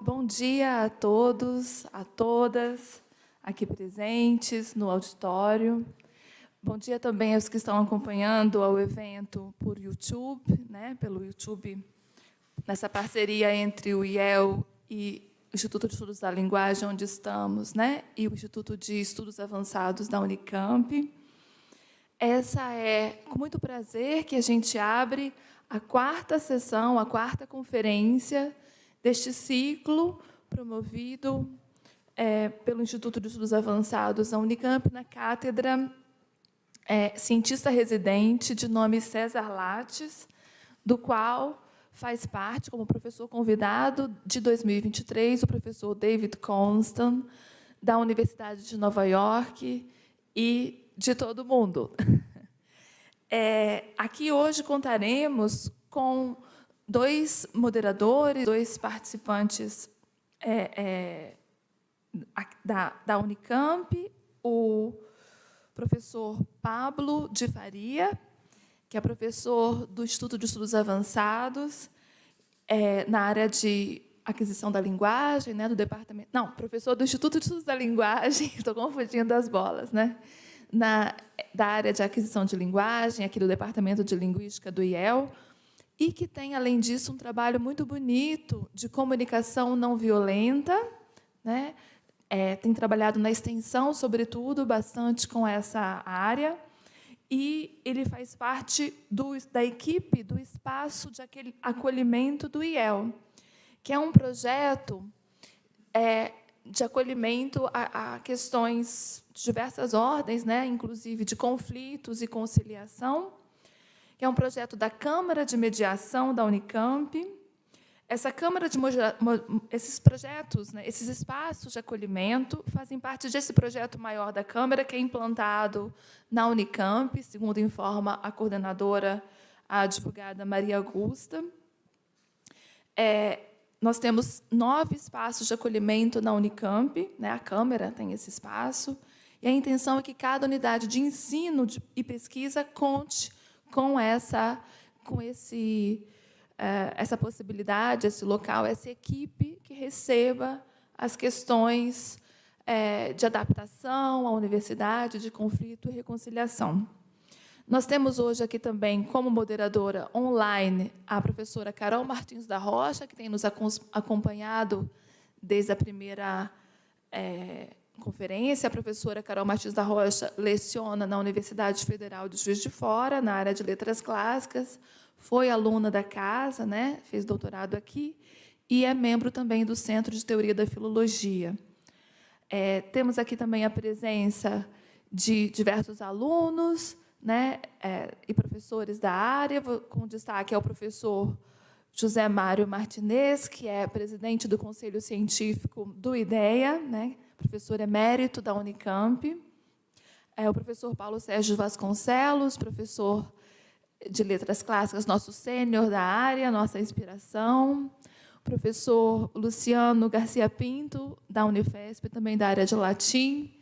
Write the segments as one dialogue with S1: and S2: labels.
S1: Bom dia a todos, a todas, aqui presentes no auditório. Bom dia também aos que estão acompanhando o evento por YouTube, né, pelo YouTube, nessa parceria entre o IEL e o Instituto de Estudos da Linguagem, onde estamos, né, e o Instituto de Estudos Avançados da Unicamp. Essa é, com muito prazer, que a gente abre a quarta sessão, a quarta conferência deste ciclo promovido pelo Instituto de Estudos Avançados da Unicamp, na cátedra Cientista Residente, de nome Cesar Lattes, do qual faz parte, como professor convidado de 2023, o professor David Konstan, da Universidade de Nova York e de todo o mundo. Aqui hoje contaremos com dois moderadores, dois participantes da Unicamp, o professor Pablo de Faria, que é professor do Instituto de Estudos Avançados, na área de aquisição da linguagem, né, do departamento... Não, professor do Instituto de Estudos da Linguagem, estou confundindo as bolas, né? Da área de aquisição de linguagem, aqui do Departamento de Linguística do IEL, e que tem, além disso, um trabalho muito bonito de comunicação não violenta, né? Tem trabalhado na extensão, sobretudo, bastante com essa área, e ele faz parte da equipe do Espaço de Acolhimento do IEL, que é um projeto de acolhimento a questões de diversas ordens, né, inclusive de conflitos e conciliação, que é um projeto da Câmara de Mediação da Unicamp. Essa Câmara de esses projetos, né, esses espaços de acolhimento, fazem parte desse projeto maior da Câmara, que é implantado na Unicamp, segundo informa a coordenadora, a advogada Maria Augusta. Nós temos 9 espaços de acolhimento na Unicamp, né, a Câmara tem esse espaço, e a intenção é que cada unidade de ensino e pesquisa conte com essa possibilidade, esse local, essa equipe que receba as questões de adaptação à universidade, de conflito e reconciliação. Nós temos hoje aqui também, como moderadora online, a professora Carol Martins da Rocha, que tem nos acompanhado desde a primeira conferência. A professora Carol Martins da Rocha leciona na Universidade Federal de Juiz de Fora, na área de letras clássicas, foi aluna da casa, né, fez doutorado aqui, e é membro também do Centro de Teoria da Filologia. Temos aqui também a presença de diversos alunos, né, e professores da área, com destaque ao professor José Mário Martinez, que é presidente do Conselho Científico do IDEA, né, professor emérito da Unicamp, o professor Paulo Sérgio Vasconcelos, professor de Letras Clássicas, nosso sênior da área, nossa inspiração, o professor Luciano Garcia Pinto, da Unifesp, também da área de latim.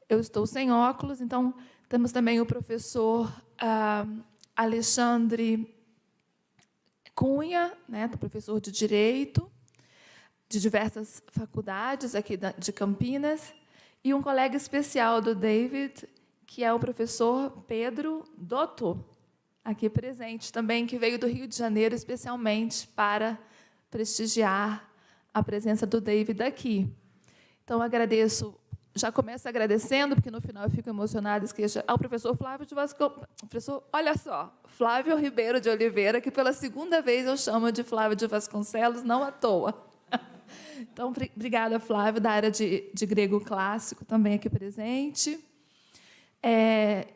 S1: Eu estou sem óculos, então temos também o professor Alexandre Cunha, né, professor de Direito, de diversas faculdades aqui de Campinas, e um colega especial do David, que é o professor Pedro Dotto, aqui presente também, que veio do Rio de Janeiro especialmente para prestigiar a presença do David aqui. Então, agradeço. Já começo agradecendo, porque no final eu fico emocionada, ao professor Flávio de Vasconcelos. Professor, olha só, Flávio Ribeiro de Oliveira, que pela segunda vez eu chamo de Flávio de Vasconcelos, não à toa. Então, obrigada, Flávio, da área de grego clássico, também aqui presente.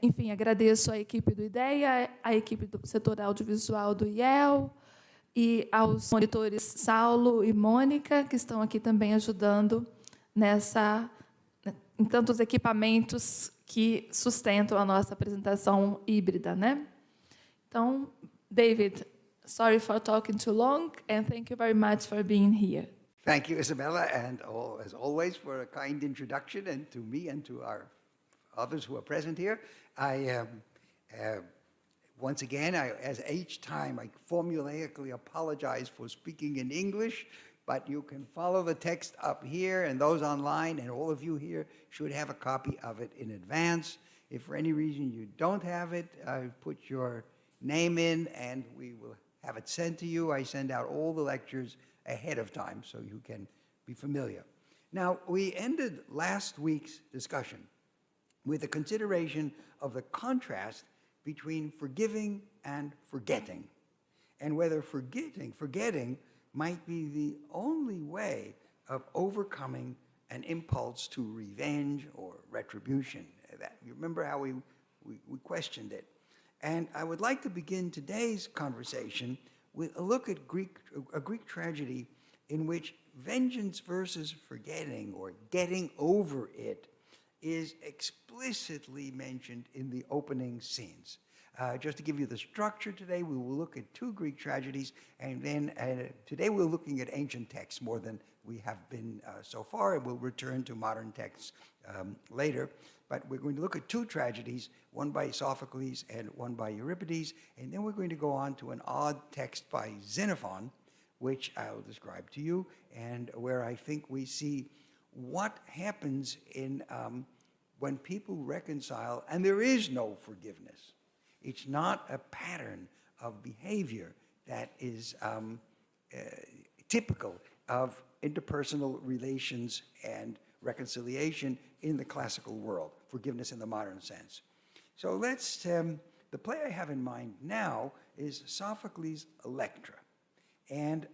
S1: Enfim, agradeço à equipe do IDEA, à equipe do setor audiovisual do IEL, e aos monitores Saulo e Mônica, que estão aqui também ajudando em tantos equipamentos que sustentam a nossa apresentação híbrida, né? Então, David, sorry for talking too long, and thank you very much for being here.
S2: Thank you, Isabella, and as always, for a kind introduction, and to me and to our others who are present here. Once again, as each time, I formulaically apologize for speaking in English. but you can follow the text up here, and those online, and all of you here should have a copy of it in advance. If for any reason you don't have it, put your name in, and we will have it sent to you. I send out all the lectures ahead of time so you can be familiar. Now, we ended last week's discussion with a consideration of the contrast between forgiving and forgetting, and whether forgetting might be the only way of overcoming an impulse to revenge or retribution. You remember how we questioned it. And I would like to begin today's conversation with a look at a Greek tragedy in which vengeance versus forgetting, or getting over it, is explicitly mentioned in the opening scenes. Just to give you the structure today, we will look at two Greek tragedies, and then today we're looking at ancient texts more than we have been so far, and we'll return to modern texts later. But we're going to look at two tragedies, one by Sophocles and one by Euripides, and then we're going to go on to an odd text by Xenophon, which I'll describe to you, and where I think we see what happens in when people reconcile and there is no forgiveness. It's not a pattern of behavior that is typical of interpersonal relations and reconciliation in the classical world, forgiveness in the modern sense. So let's, the play I have in mind now is Sophocles' Electra. And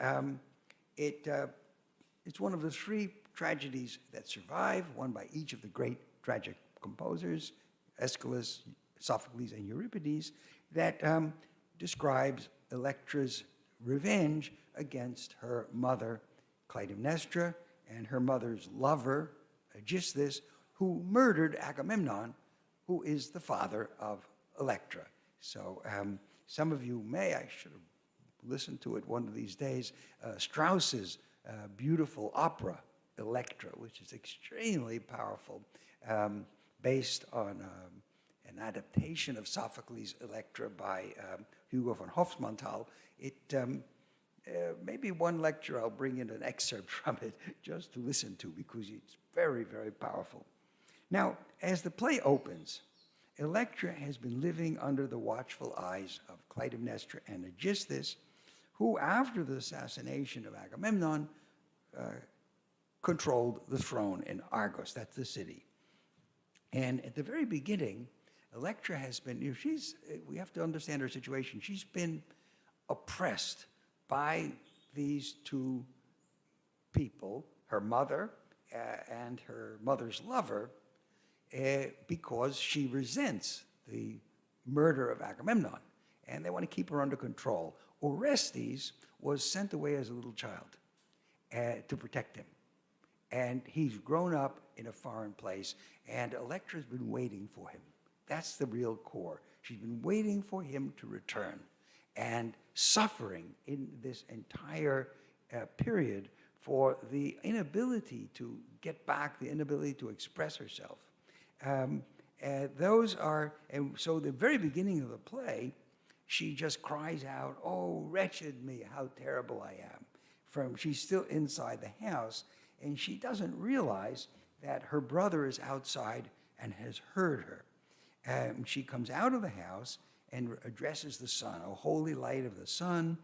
S2: it's one of the three tragedies that survive, one by each of the great tragic composers, Aeschylus, Sophocles, and Euripides, that describes Electra's revenge against her mother, Clytemnestra, and her mother's lover, Aegisthus, who murdered Agamemnon, who is the father of Electra. So some of you I should have listened to it one of these days, Strauss's beautiful opera, Electra, which is extremely powerful, based on an adaptation of Sophocles' Electra by Hugo von Hofmannsthal. It maybe one lecture I'll bring in an excerpt from it just to listen to, because it's very, very powerful. Now, as the play opens, Electra has been living under the watchful eyes of Clytemnestra and Aegisthus, who, after the assassination of Agamemnon, controlled the throne in Argos, that's the city. And at the very beginning, Electra has been, we have to understand her situation, she's been oppressed by these two people, her mother and her mother's lover, because she resents the murder of Agamemnon, and they want to keep her under control. Orestes was sent away as a little child to protect him, and he's grown up in a foreign place, and Electra's been waiting for him. That's the real core. She's been waiting for him to return, and suffering in this entire period for the inability to get back, the inability to express herself. Those are, and so the very beginning of the play, she just cries out, "Oh, wretched me, how terrible I am." She's still inside the house, and she doesn't realize that her brother is outside and has heard her. She comes out of the house and addresses the sun, "O holy light of the sun,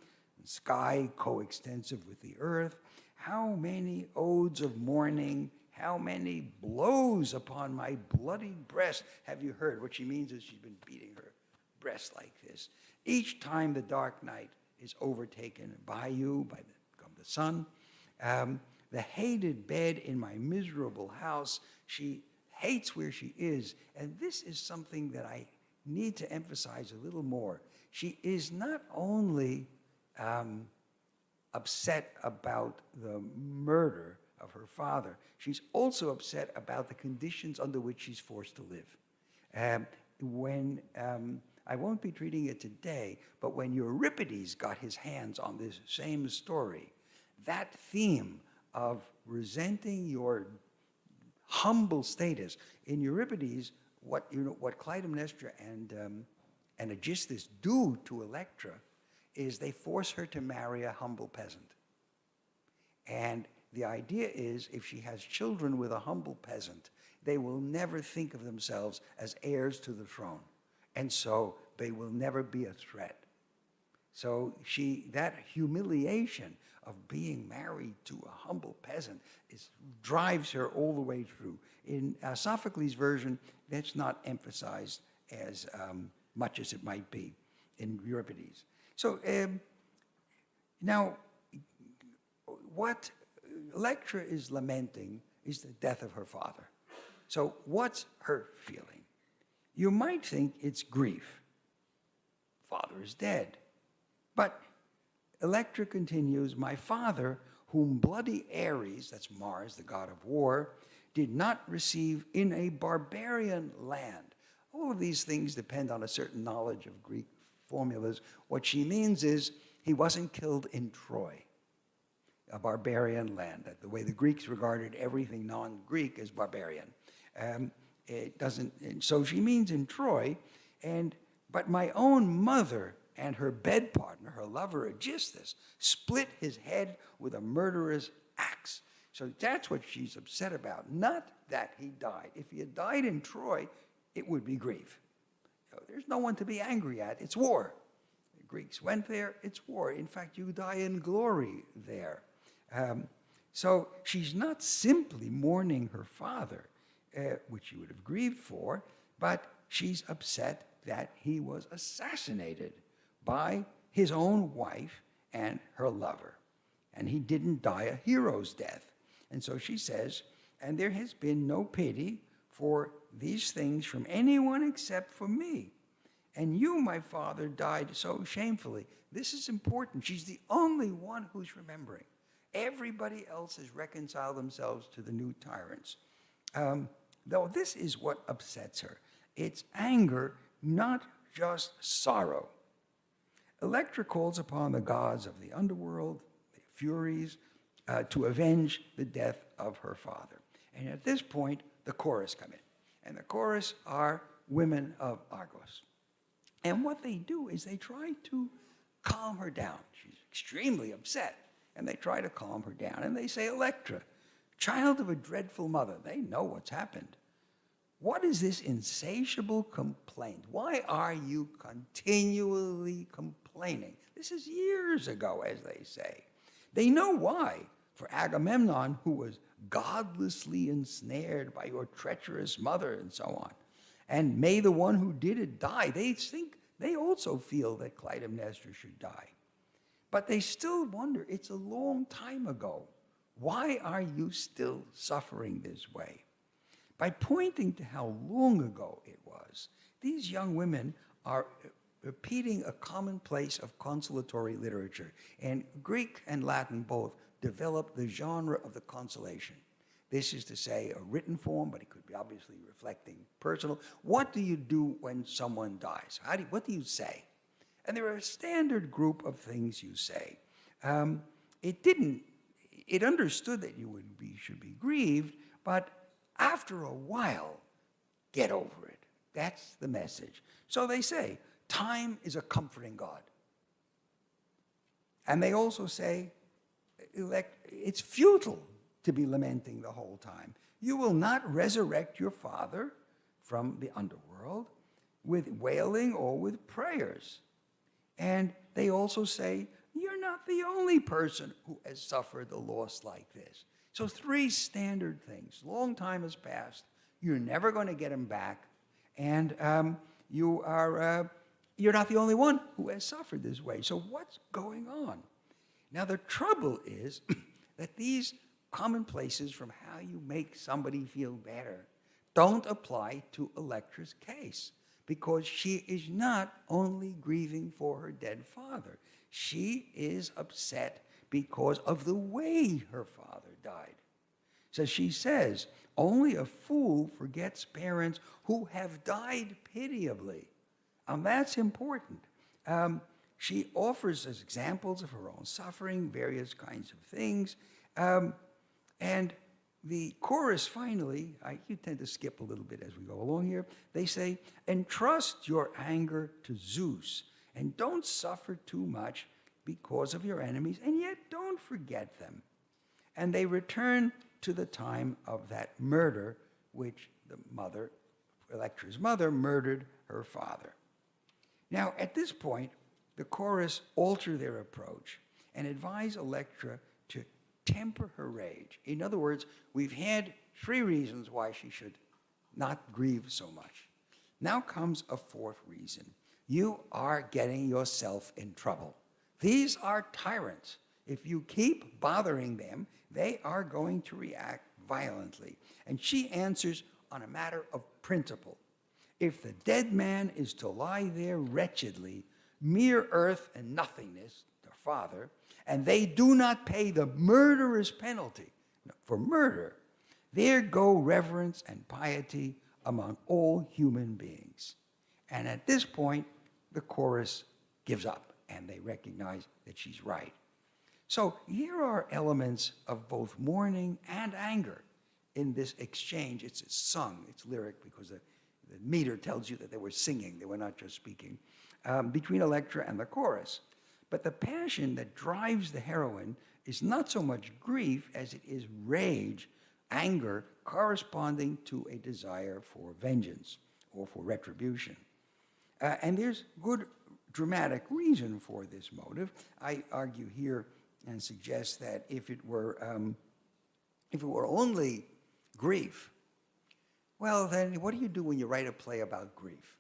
S2: sky coextensive with the earth, how many odes of mourning, how many blows upon my bloody breast have you heard?" What she means is she's been beating her breast like this. "Each time the dark night is overtaken by you, by the sun, the hated bed in my miserable house." She hates where she is, and this is something that I need to emphasize a little more. She is not only upset about the murder of her father, she's also upset about the conditions under which she's forced to live. I won't be treating it today, but when Euripides got his hands on this same story, that theme of resenting your humble status, in Euripides, what Clytemnestra and Aegisthus do to Electra is they force her to marry a humble peasant. And the idea is if she has children with a humble peasant, they will never think of themselves as heirs to the throne. And so they will never be a threat. So that humiliation of being married to a humble peasant drives her all the way through. In Sophocles' version, that's not emphasized as much as it might be in Euripides. So now, what Electra is lamenting is the death of her father. So what's her feeling? You might think it's grief. Father is dead. But Electra continues, my father, whom bloody Ares, that's Mars, the god of war, did not receive in a barbarian land. All of these things depend on a certain knowledge of Greek formulas. What she means is he wasn't killed in Troy, a barbarian land, that the way the Greeks regarded everything non-Greek as barbarian. It doesn't, and so she means in Troy, but my own mother and her bed partner, her lover Aegisthus, split his head with a murderous axe. So that's what she's upset about, not that he died. If he had died in Troy, it would be grief. There's no one to be angry at. It's war. The Greeks went there, it's war. In fact, you die in glory there. So she's not simply mourning her father, which she would have grieved for, but she's upset that he was assassinated by his own wife and her lover. And he didn't die a hero's death. And so she says, and there has been no pity for these things from anyone except for me. And you, my father, died so shamefully. This is important. She's the only one who's remembering. Everybody else has reconciled themselves to the new tyrants. Though this is what upsets her. It's anger, not just sorrow. Electra calls upon the gods of the underworld, the Furies, to avenge the death of her father. And at this point, the chorus come in. And the chorus are women of Argos. And what they do is they try to calm her down. She's extremely upset. And they try to calm her down. And they say, Electra, child of a dreadful mother, they know what's happened. What is this insatiable complaint? Why are you continually complaining? This is years ago, as they say. They know why. For Agamemnon, who was godlessly ensnared by your treacherous mother and so on, and may the one who did it die, they also feel that Clytemnestra should die. But they still wonder, it's a long time ago. Why are you still suffering this way? By pointing to how long ago it was, these young women are repeating a commonplace of consolatory literature. And Greek and Latin both developed the genre of the consolation. This is to say a written form, but it could be obviously reflecting personal. What do you do when someone dies? What do you say? And there are a standard group of things you say. It understood that should be grieved, but after a while, get over it. That's the message. So they say, time is a comforting God. And they also say, it's futile to be lamenting the whole time. You will not resurrect your father from the underworld with wailing or with prayers. And they also say, you're not the only person who has suffered a loss like this. So 3 standard things. Long time has passed. You're never going to get him back. And you're not the only one who has suffered this way. So what's going on? Now the trouble is that these commonplaces from how you make somebody feel better don't apply to Electra's case, because she is not only grieving for her dead father. She is upset because of the way her father died. So she says, only a fool forgets parents who have died pitiably. And that's important. She offers as examples of her own suffering, various kinds of things. And the chorus finally, you tend to skip a little bit as we go along here. They say, entrust your anger to Zeus, and don't suffer too much because of your enemies, and yet don't forget them. and they return to the time of that murder, which the mother, Electra's mother, murdered her father. Now, at this point, the chorus alter their approach and advise Electra to temper her rage. In other words, we've had 3 reasons why she should not grieve so much. Now comes a 4th reason. You are getting yourself in trouble. These are tyrants. If you keep bothering them, they are going to react violently. And she answers on a matter of principle. If the dead man is to lie there wretchedly, mere earth and nothingness, their father, and they do not pay the murderer's penalty for murder, there go reverence and piety among all human beings. And at this point, the chorus gives up, and they recognize that she's right. So here are elements of both mourning and anger in this exchange. It's sung, it's lyric, because the meter tells you that they were singing, they were not just speaking, between Electra and the chorus. But the passion that drives the heroine is not so much grief as it is rage, anger, corresponding to a desire for vengeance or for retribution. And there's good dramatic reason for this motive. I argue here and suggest that if it were only grief, well, then what do you do when you write a play about grief?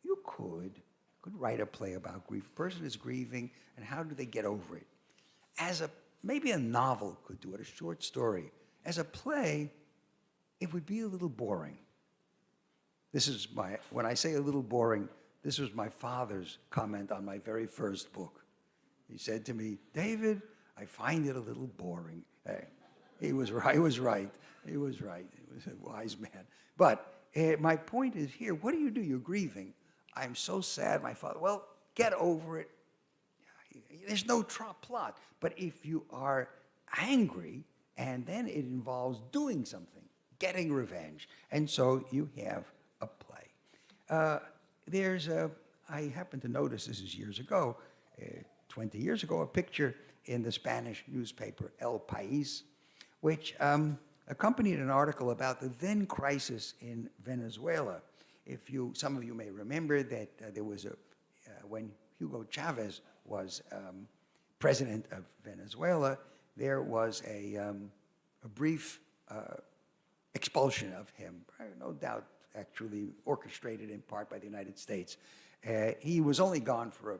S2: You could write a play about grief. A person is grieving, and how do they get over it? Maybe a novel could do it, a short story. As a play, it would be a little boring. When I say a little boring, this was my father's comment on my very first book. He said to me, "David, I find it a little boring." Hey, he was right. He was right. He was a wise man. But my point is here, what do? You're grieving. I'm so sad, my father. Well, get over it. There's no plot. But if you are angry, and then it involves doing something, getting revenge, and so you have a play. I happened to notice, this is years ago, 20 years ago, a picture in the Spanish newspaper El País, which accompanied an article about the then crisis in Venezuela. Some of you may remember that there was when Hugo Chavez was president of Venezuela, there was a brief expulsion of him, no doubt actually orchestrated in part by the United States. He was only gone for a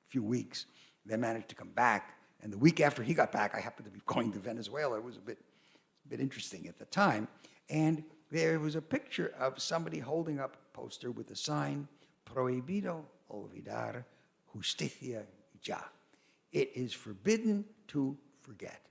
S2: few weeks, then managed to come back, and the week after he got back, I happened to be going to Venezuela. It was a bit interesting at the time, and there was a picture of somebody holding up a poster with the sign, "Prohibido olvidar, justicia ya." It is forbidden to forget.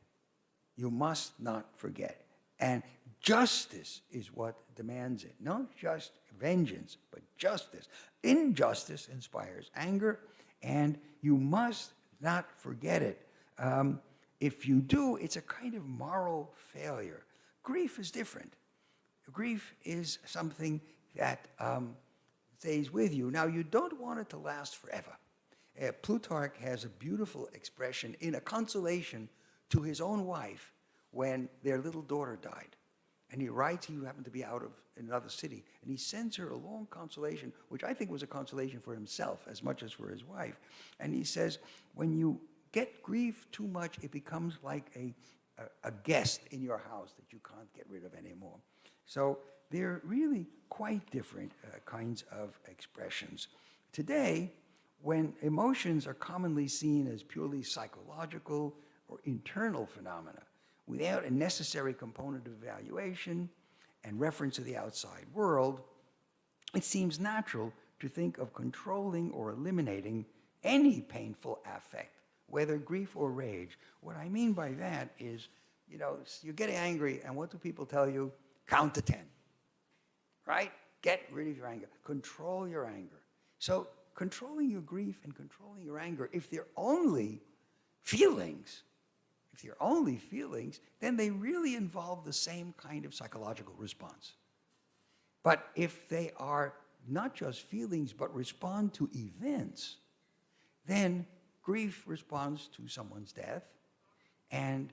S2: You must not forget. And justice is what demands it. Not just vengeance, but justice. Injustice inspires anger, and you must not forget it. If you do, it's a kind of moral failure. Grief is different. Grief is something that stays with you. Now, you don't want it to last forever. Plutarch has a beautiful expression in a consolation to his own wife when their little daughter died. And he writes, he happened to be out of another city, and he sends her a long consolation, which I think was a consolation for himself as much as for his wife. And he says, when you get grief too much, it becomes like a guest in your house that you can't get rid of anymore. So they're really quite different kinds of expressions. Today, when emotions are commonly seen as purely psychological or internal phenomena, without a necessary component of evaluation and reference to the outside world, it seems natural to think of controlling or eliminating any painful affect, whether grief or rage. What I mean by that is, you're getting angry, and what do people tell you? Count to 10, right? Get rid of your anger. Control your anger. So controlling your grief and controlling your anger, if they're only feelings, then they really involve the same kind of psychological response. But if they are not just feelings, but respond to events, then grief responds to someone's death, and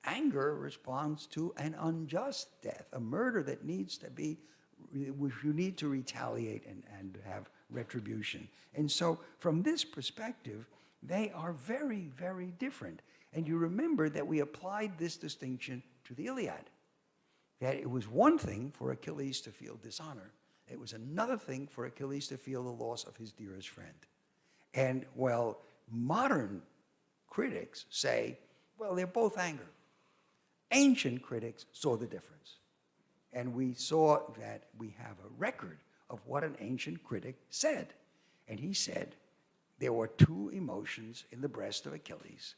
S2: anger responds to an unjust death, a murder that needs to be, which you need to retaliate and have retribution. And so from this perspective, they are very, very different. And you remember that we applied this distinction to the Iliad, that it was one thing for Achilles to feel dishonor. It was another thing for Achilles to feel the loss of his dearest friend. And while modern critics say, well, they're both anger, ancient critics saw the difference. And we saw that we have a record of what an ancient critic said. And he said there were two emotions in the breast of Achilles.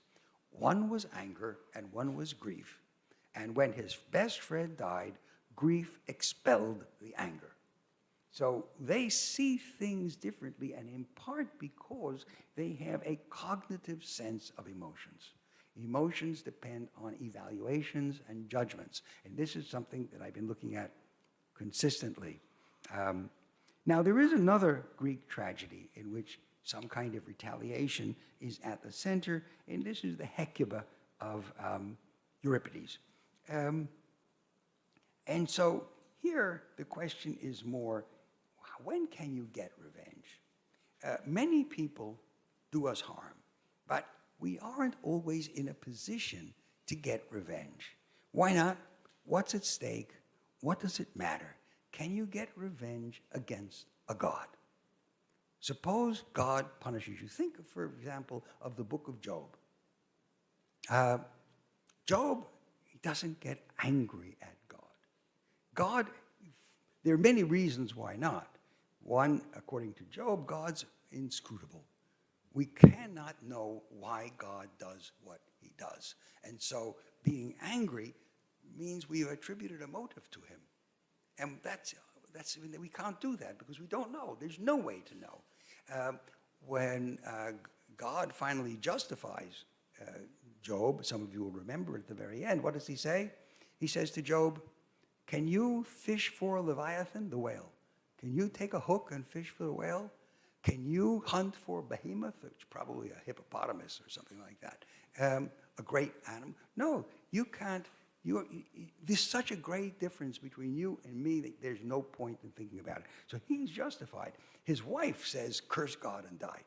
S2: One was anger and one was grief. And when his best friend died, grief expelled the anger. So they see things differently, and in part because they have a cognitive sense of emotions. Emotions depend on evaluations and judgments, and this is something that I've been looking at consistently. Now, there is another Greek tragedy in which some kind of retaliation is at the center, and this is the Hecuba of Euripides. And so here the question is more, when can you get revenge? Many people do us harm, but we aren't always in a position to get revenge. Why not? What's at stake? What does it matter? Can you get revenge against a god? Suppose God punishes you. Think, for example, of the book of Job. Job doesn't get angry at God. God, there are many reasons why not. One, according to Job, God's inscrutable. We cannot know why God does what he does. And so being angry means we have attributed a motive to him. And we can't do that because we don't know. There's no way to know. When God finally justifies Job, some of you will remember at the very end, what does he say? He says to Job, can you fish for a Leviathan, the whale? Can you take a hook and fish for the whale? Can you hunt for a behemoth, which is probably a hippopotamus or something like that, a great animal? No, you can't. There's such a great difference between you and me that there's no point in thinking about it. So he's justified. His wife says, curse God and die.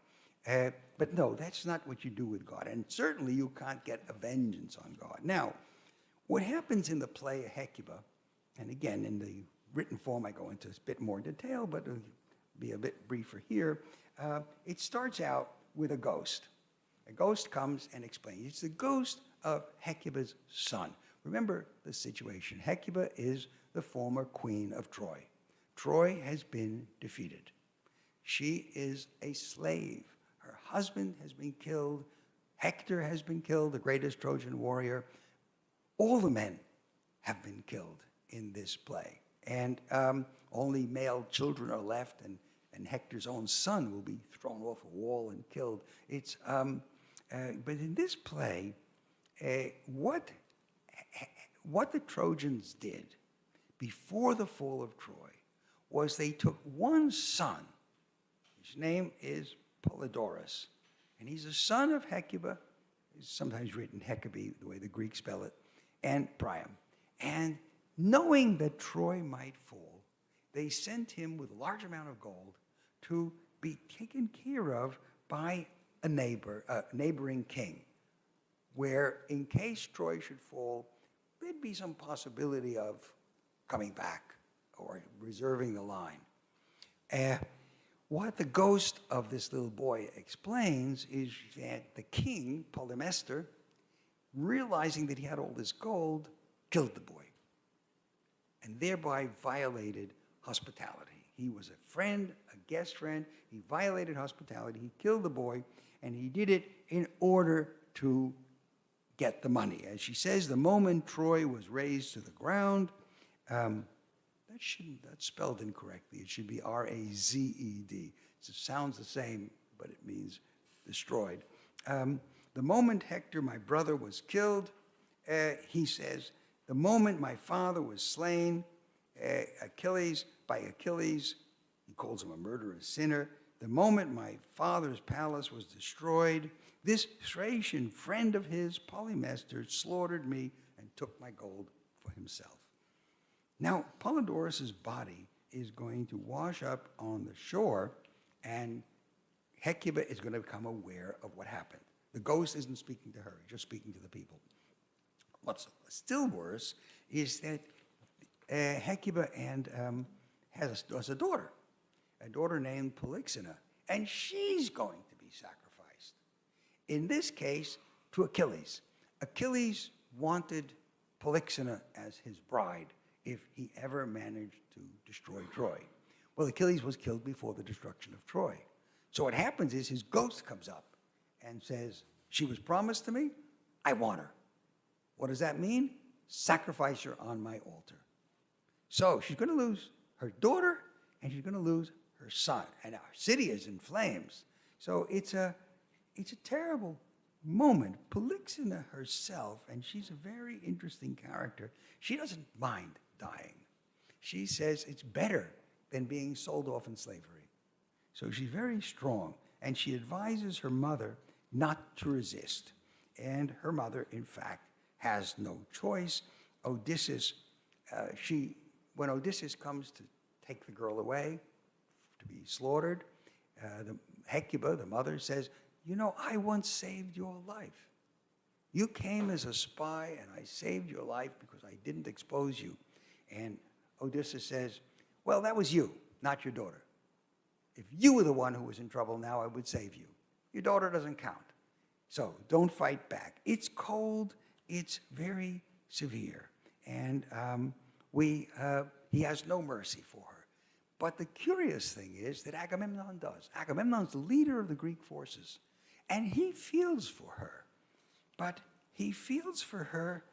S2: But no, that's not what you do with God. And certainly you can't get a vengeance on God. Now, what happens in the play Hecuba, and again, in the written form I go into a bit more detail, but it'll be a bit briefer here. It starts out with a ghost. A ghost comes and explains. It's the ghost of Hecuba's son. Remember the situation. Hecuba is the former queen of Troy. Troy has been defeated. She is a slave. Her husband has been killed. Hector has been killed, the greatest Trojan warrior. All the men have been killed in this play. And only male children are left, and Hector's own son will be thrown off a wall and killed. But in this play, what the Trojans did before the fall of Troy was they took one son, his name is Polydorus, and he's a son of Hecuba, it's sometimes written Hecabe, the way the Greeks spell it, and Priam. And knowing that Troy might fall, they sent him with a large amount of gold to be taken care of by a neighboring king, where in case Troy should fall, there'd be some possibility of coming back or reserving the line. What the ghost of this little boy explains is that the king, Polymestor, realizing that he had all this gold, killed the boy, and thereby violated hospitality. He was a friend, a guest friend. He violated hospitality. He killed the boy, and he did it in order to get the money. As she says, the moment Troy was razed to the ground, that's spelled incorrectly. It should be R-A-Z-E-D. It sounds the same, but it means destroyed. The moment Hector, my brother, was killed, he says, the moment my father was slain, by Achilles, he calls him a murderous sinner. The moment my father's palace was destroyed, this Thracian friend of his, Polymestor, slaughtered me took my gold for himself. Now, Polydorus' body is going to wash up on the shore, and Hecuba is going to become aware of what happened. The ghost isn't speaking to her, he's just speaking to the people. What's still worse is that Hecuba has a daughter named Polyxena, and she's going to be sacrificed. In this case, to Achilles. Achilles wanted Polyxena as his bride if he ever managed to destroy Troy. Well, Achilles was killed before the destruction of Troy. So what happens is his ghost comes up and says, she was promised to me, I want her. What does that mean? Sacrifice her on my altar. So she's going to lose her daughter, and she's going to lose her son. And our city is in flames. So it's a terrible moment. Polyxena herself, and she's a very interesting character, she doesn't mind dying. She says it's better than being sold off in slavery. So she's very strong, and she advises her mother not to resist. And her mother, in fact, has no choice. Odysseus, when Odysseus comes to take the girl away to be slaughtered, Hecuba, the mother, says, you know, I once saved your life. You came as a spy, and I saved your life because I didn't expose you. And Odysseus says, well, that was you, not your daughter. If you were the one who was in trouble now, I would save you. Your daughter doesn't count. So don't fight back. It's cold. It's very severe. And he has no mercy for her. But the curious thing is that Agamemnon does. Agamemnon's the leader of the Greek forces. And he feels for her. But he feels for her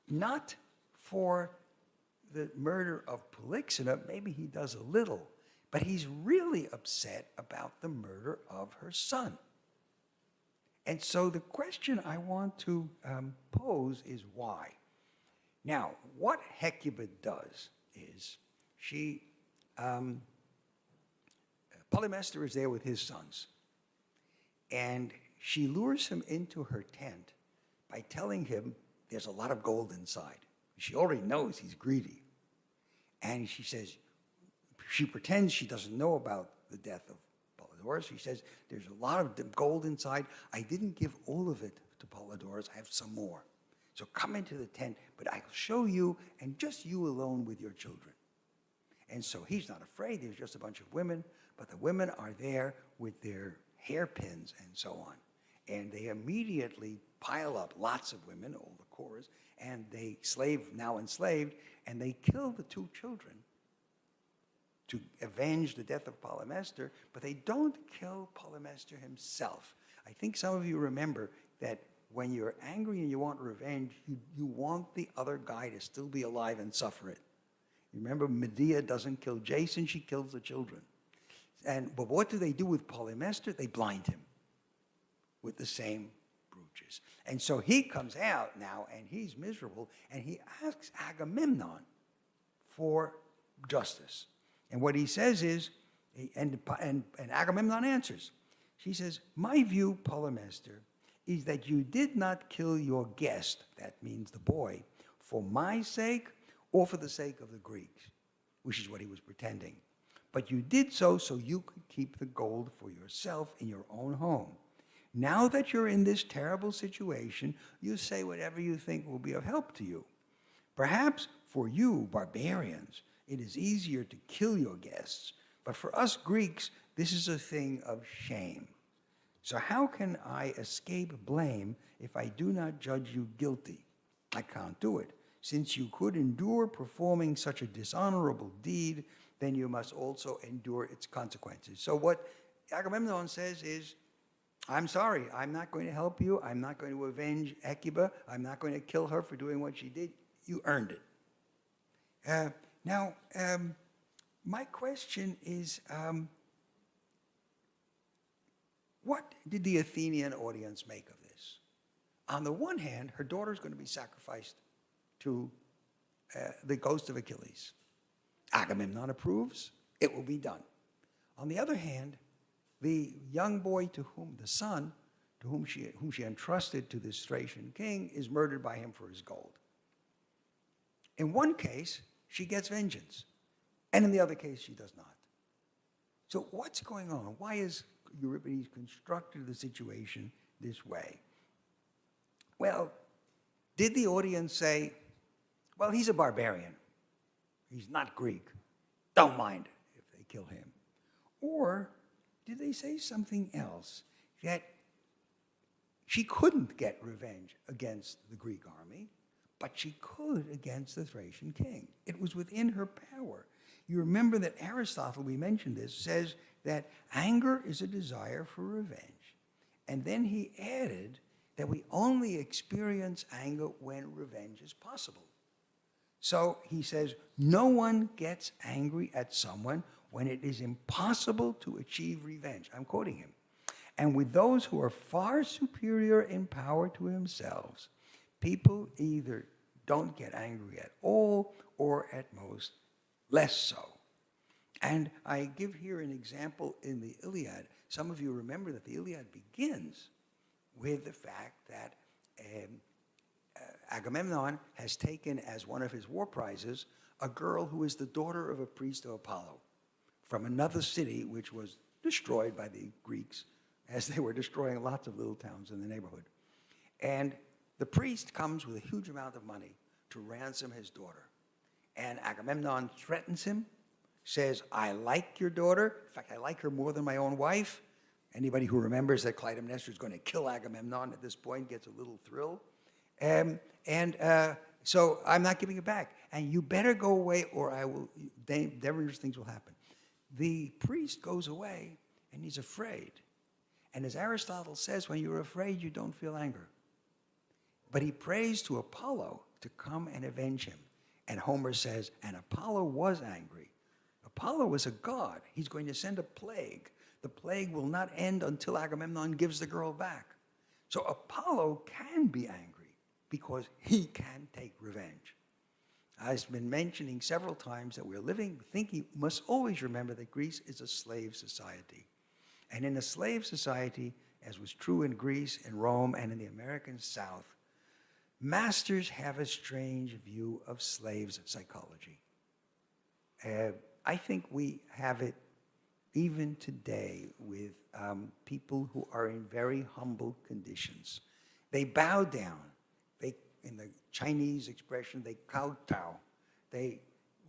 S2: not for the murder of Polyxena. Maybe he does a little. But he's really upset about the murder of her son. And so the question I want to pose is why? Now, what Hecuba does is Polymestor is there with his sons. And she lures him into her tent by telling him there's a lot of gold inside. She already knows he's greedy. And she pretends she doesn't know about the death of Polydorus. She says, there's a lot of gold inside. I didn't give all of it to Polydorus. I have some more. So come into the tent, but I'll show you, and just you alone with your children. And so he's not afraid. There's just a bunch of women, but the women are there with their hairpins and so on. And they immediately pile up lots of women, all the chorus, and they now enslaved, and they kill the two children to avenge the death of Polymestor, but they don't kill Polymestor himself. I think some of you remember that when you're angry and you want revenge, you want the other guy to still be alive and suffer it. You remember Medea doesn't kill Jason, she kills the children. But what do they do with Polymestor? They blind him with the same brooches. And so he comes out now, and he's miserable, and he asks Agamemnon for justice. And what he says is, and Agamemnon answers. She says, my view, Polymestor, is that you did not kill your guest, that means the boy, for my sake or for the sake of the Greeks, which is what he was pretending. But you did so you could keep the gold for yourself in your own home. Now that you're in this terrible situation, you say whatever you think will be of help to you. Perhaps for you, barbarians, it is easier to kill your guests, but for us Greeks, this is a thing of shame. So how can I escape blame if I do not judge you guilty? I can't do it. Since you could endure performing such a dishonorable deed, then you must also endure its consequences. So what Agamemnon says is, I'm sorry, I'm not going to help you. I'm not going to avenge Hecuba. I'm not going to kill her for doing what she did. You earned it. Now, my question is, what did the Athenian audience make of this? On the one hand, her daughter's going to be sacrificed to the ghost of Achilles. Agamemnon approves, it will be done. On the other hand, the young boy the son, to whom she entrusted to this Thracian king, is murdered by him for his gold. In one case, she gets vengeance, and in the other case, she does not. So what's going on? Why is Euripides constructed the situation this way? Well, did the audience say, well, he's a barbarian. He's not Greek. Don't mind if they kill him. Or did they say something else? That she couldn't get revenge against the Greek army, but she could against the Thracian king. It was within her power. You remember that Aristotle, we mentioned this, says that anger is a desire for revenge. And then he added that we only experience anger when revenge is possible. So he says, no one gets angry at someone when it is impossible to achieve revenge. I'm quoting him. And with those who are far superior in power to themselves, people either don't get angry at all or at most less so. And I give here an example in the Iliad. Some of you remember that the Iliad begins with the fact that Agamemnon has taken as one of his war prizes a girl who is the daughter of a priest of Apollo from another city which was destroyed by the Greeks as they were destroying lots of little towns in the neighborhood. And the priest comes with a huge amount of money to ransom his daughter. And Agamemnon threatens him, says, I like your daughter. In fact, I like her more than my own wife. Anybody who remembers that Clytemnestra is going to kill Agamemnon at this point gets a little thrill. So I'm not giving it back. And you better go away or I will, dangerous things will happen. The priest goes away and he's afraid. And as Aristotle says, when you're afraid, you don't feel anger. But he prays to Apollo to come and avenge him. And Homer says, and Apollo was angry. Apollo was a god. He's going to send a plague. The plague will not end until Agamemnon gives the girl back. So Apollo can be angry because he can take revenge. I've been mentioning several times that we're living, thinking, must always remember that Greece is a slave society. And in a slave society, as was true in Greece, in Rome, and in the American South, masters have a strange view of slaves' psychology. I think we have it even today with people who are in very humble conditions. They bow down. In the Chinese expression, they kowtow.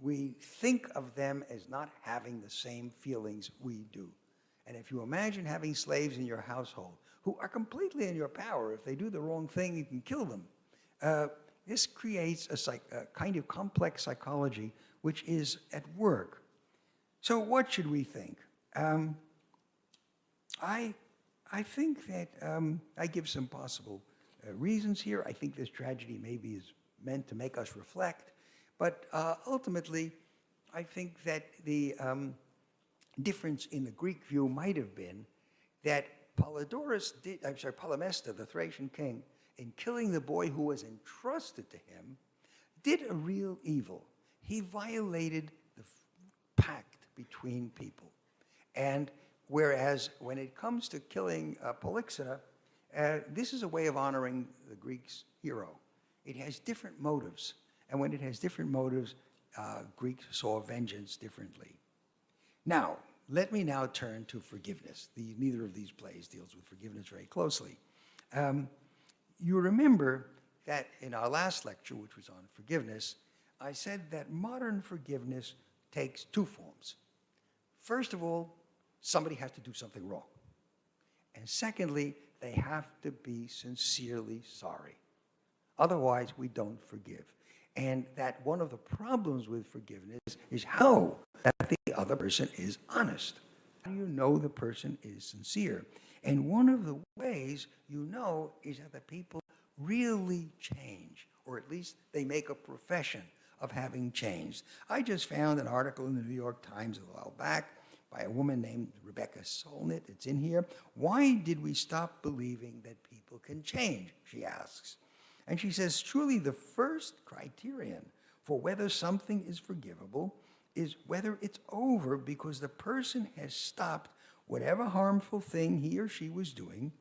S2: We think of them as not having the same feelings we do. And if you imagine having slaves in your household who are completely in your power, if they do the wrong thing, you can kill them. This creates a kind of complex psychology which is at work. So what should we think? I think that I give some possible reasons here. I think this tragedy maybe is meant to make us reflect, but ultimately, I think that the difference in the Greek view might have been that Polymestor, the Thracian king, in killing the boy who was entrusted to him, did a real evil. He violated the pact between people. And whereas when it comes to killing Polyxena, this is a way of honoring the Greek's hero. It has different motives. And when it has different motives, Greeks saw vengeance differently. Now, let me now turn to forgiveness. Neither of these plays deals with forgiveness very closely. You remember that in our last lecture, which was on forgiveness, I said that modern forgiveness takes two forms. First of all, somebody has to do something wrong. And secondly, they have to be sincerely sorry. Otherwise, we don't forgive. And that one of the problems with forgiveness is how that the other person is honest. How do you know the person is sincere? And one of the ways you know is that the people really change, or at least they make a profession of having changed. I just found an article in the New York Times a while back by a woman named Rebecca Solnit. It's in here. Why did we stop believing that people can change, she asks. And she says, truly the first criterion for whether something is forgivable is whether it's over because the person has stopped whatever harmful thing he or she was doing,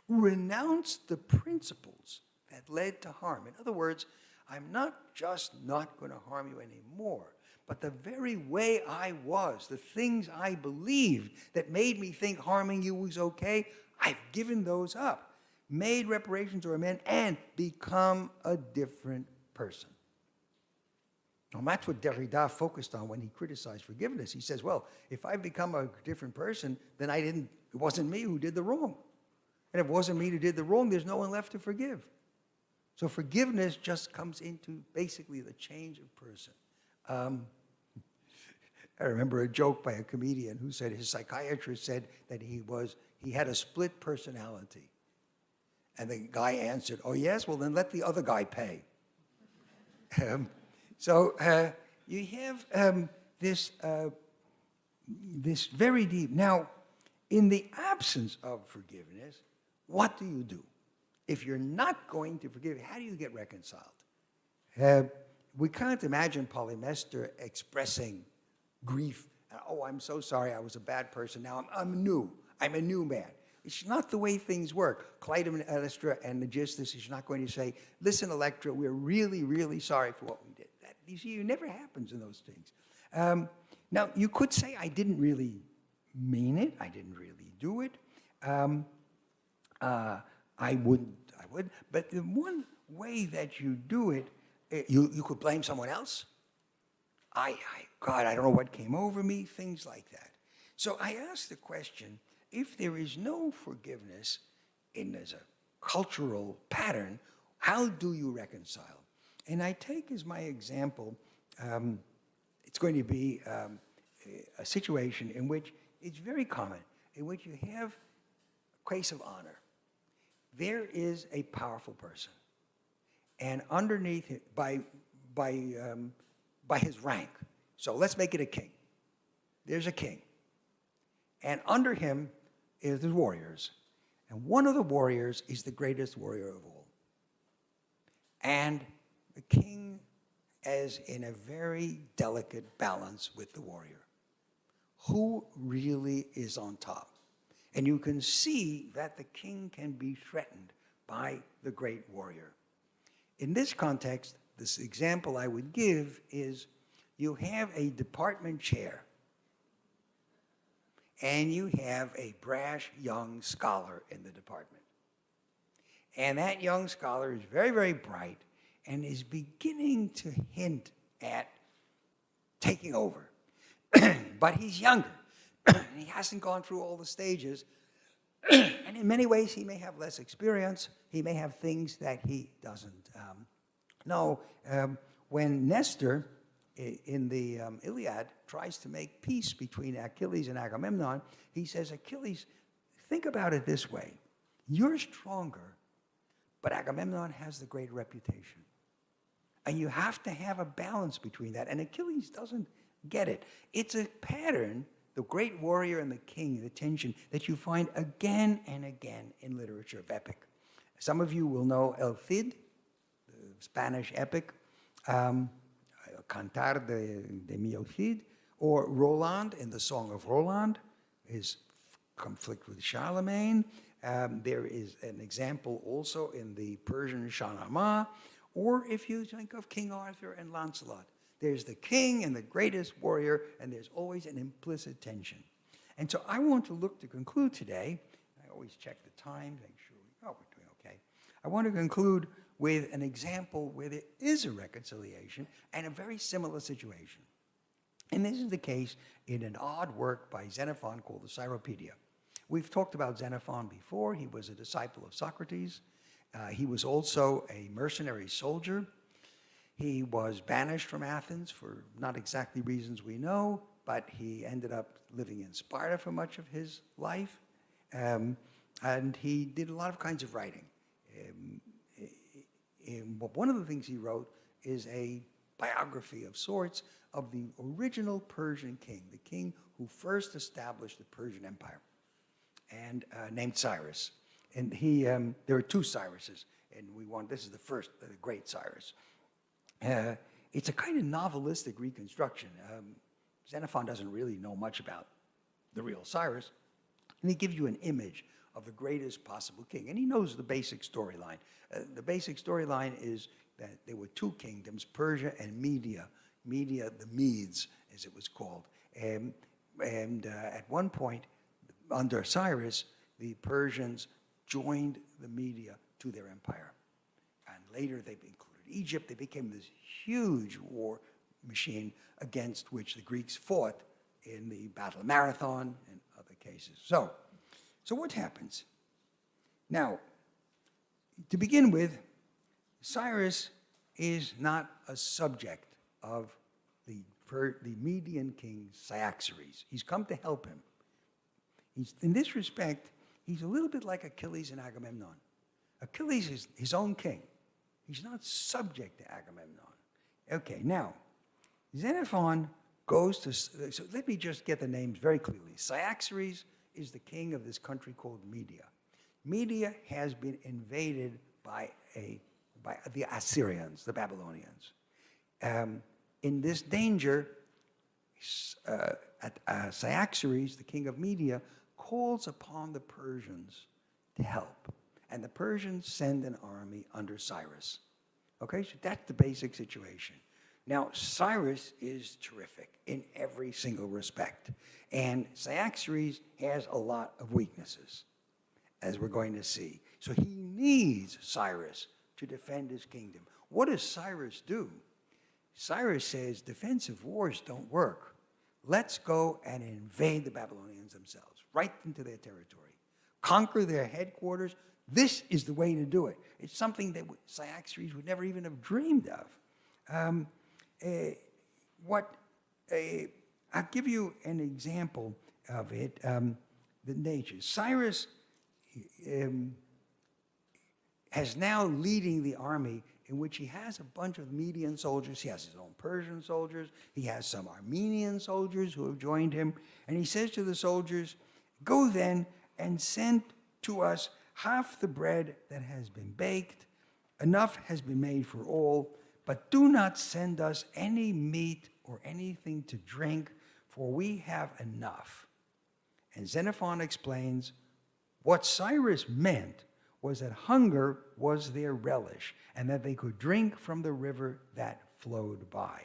S2: renounced the principles that led to harm. In other words, I'm not just not going to harm you anymore, but the very way I was, the things I believed that made me think harming you was okay, I've given those up, made reparations or amend, and become a different person. Well, that's what Derrida focused on when he criticized forgiveness. He says, well, if I become a different person, then it wasn't me who did the wrong. And if it wasn't me who did the wrong, there's no one left to forgive. So forgiveness just comes into basically the change of person. I remember a joke by a comedian who said his psychiatrist said that he had a split personality. And the guy answered, oh yes, well then let the other guy pay. So you have this very deep. Now, in the absence of forgiveness, what do? If you're not going to forgive, how do you get reconciled? We can't imagine Polymestor expressing grief. Oh, I'm so sorry, I was a bad person. Now I'm new. I'm a new man. It's not the way things work. Clytemnestra and Megistus is not going to say, listen, Electra, we're really, really sorry for what we did. That, you see, it never happens in those things. Now, you could say I didn't really mean it. I didn't really do it. I would. But the one way that you do it, you could blame someone else. God, I don't know what came over me, things like that. So I ask the question, if there is no forgiveness as a cultural pattern, how do you reconcile? And I take as my example, it's going to be a situation in which it's very common, in which you have a case of honor. There is a powerful person, and underneath it, by his rank, so let's make it a king. There's a king, and under him is the warriors, and one of the warriors is the greatest warrior of all. And the king is in a very delicate balance with the warrior. Who really is on top? And you can see that the king can be threatened by the great warrior. In this context, this example I would give is you have a department chair and you have a brash young scholar in the department. And that young scholar is very, very bright and is beginning to hint at taking over. But he's younger. He hasn't gone through all the stages. And in many ways, he may have less experience. He may have things that he doesn't know. When Nestor, in the Iliad, tries to make peace between Achilles and Agamemnon, he says, Achilles, think about it this way. You're stronger, but Agamemnon has the great reputation. And you have to have a balance between that. And Achilles doesn't get it. It's a pattern, the great warrior and the king, the tension, that you find again and again in literature of epic. Some of you will know El Cid, the Spanish epic, Cantar de mi Cid, or Roland in the Song of Roland, his conflict with Charlemagne. There is an example also in the Persian Shahnameh, or if you think of King Arthur and Lancelot. There's the king and the greatest warrior, and there's always an implicit tension. And so I want to look to conclude today. I always check the time, make sure we're doing okay. I want to conclude with an example where there is a reconciliation and a very similar situation. And this is the case in an odd work by Xenophon called the Ciropédia. We've talked about Xenophon before. He was a disciple of Socrates. He was also a mercenary soldier. He was banished from Athens for not exactly reasons we know, but he ended up living in Sparta for much of his life. And he did a lot of kinds of writing. One of the things he wrote is a biography of sorts of the original Persian king, the king who first established the Persian Empire, and named Cyrus. And there are two Cyruses, and this is the first, the great Cyrus. It's a kind of novelistic reconstruction. Xenophon doesn't really know much about the real Cyrus, and he gives you an image of the greatest possible king. And he knows the basic storyline. The basic storyline is that there were two kingdoms, Persia and Media. Media, the Medes, as it was called. And at one point, under Cyrus, the Persians joined the Media to their empire. And later they included Egypt. They became this huge war machine against which the Greeks fought in the Battle of Marathon and other cases. So what happens? Now, to begin with, Cyrus is not a subject of the Median king Cyaxares. He's come to help him. In this respect, he's a little bit like Achilles and Agamemnon. Achilles is his own king. He's not subject to Agamemnon. Okay, now, Xenophon goes to, so let me just get the names very clearly. Cyaxares is the king of this country called Media. Media has been invaded by the Assyrians, the Babylonians. In this danger, Cyaxares, the king of Media, calls upon the Persians to help. And the Persians send an army under Cyrus. Okay, so that's the basic situation. Now, Cyrus is terrific in every single respect. And Cyaxares has a lot of weaknesses, as we're going to see. So he needs Cyrus to defend his kingdom. What does Cyrus do? Cyrus says defensive wars don't work. Let's go and invade the Babylonians themselves, right into their territory. Conquer their headquarters. This is the way to do it. It's something that Cyaxares would never even have dreamed of. I'll give you an example of it, the nature. Cyrus has now leading the army in which he has a bunch of Median soldiers. He has his own Persian soldiers. He has some Armenian soldiers who have joined him. And he says to the soldiers, go then and send to us half the bread that has been baked. Enough has been made for all, but do not send us any meat or anything to drink, for we have enough. And Xenophon explains what Cyrus meant was that hunger was their relish and that they could drink from the river that flowed by.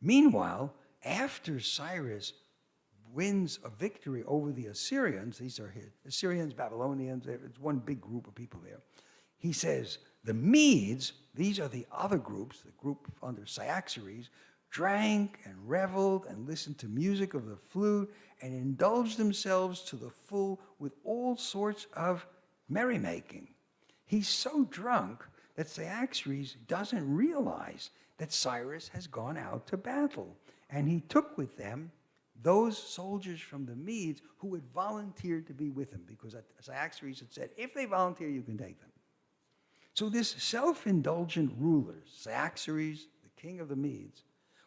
S2: Meanwhile, after Cyrus wins a victory over the Assyrians, these are his Assyrians, Babylonians, it's one big group of people there. He says, the Medes, these are the other groups, the group under Cyaxares, drank and reveled and listened to music of the flute and indulged themselves to the full with all sorts of merrymaking. He's so drunk that Cyaxares doesn't realize that Cyrus has gone out to battle. And he took with them those soldiers from the Medes who had volunteered to be with him, because Cyaxares had said, if they volunteer, you can take them. So this self-indulgent ruler, Cyaxares, the king of the Medes,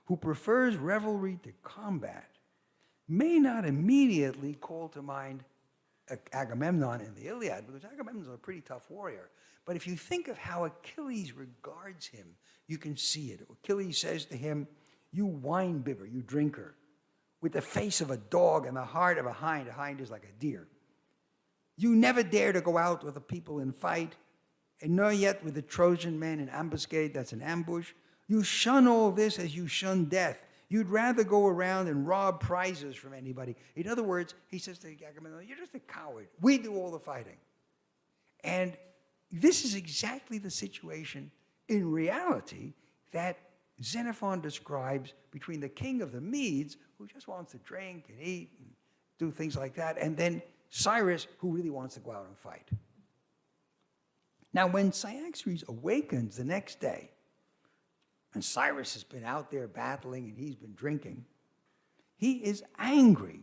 S2: who prefers revelry to combat, may not immediately call to mind Agamemnon in the Iliad, because Agamemnon's a pretty tough warrior. But if you think of how Achilles regards him, you can see it. Achilles says to him, you wine bibber, you drinker, with the face of a dog and the heart of a hind is like a deer. You never dare to go out with the people and fight, and nor yet with the Trojan men in ambuscade, that's an ambush. You shun all this as you shun death. You'd rather go around and rob prizes from anybody. In other words, he says to Agamemnon, you're just a coward. We do all the fighting. And this is exactly the situation in reality that Xenophon describes between the king of the Medes, who just wants to drink and eat and do things like that, and then Cyrus, who really wants to go out and fight. Now, when Cyaxares awakens the next day, and Cyrus has been out there battling and he's been drinking, he is angry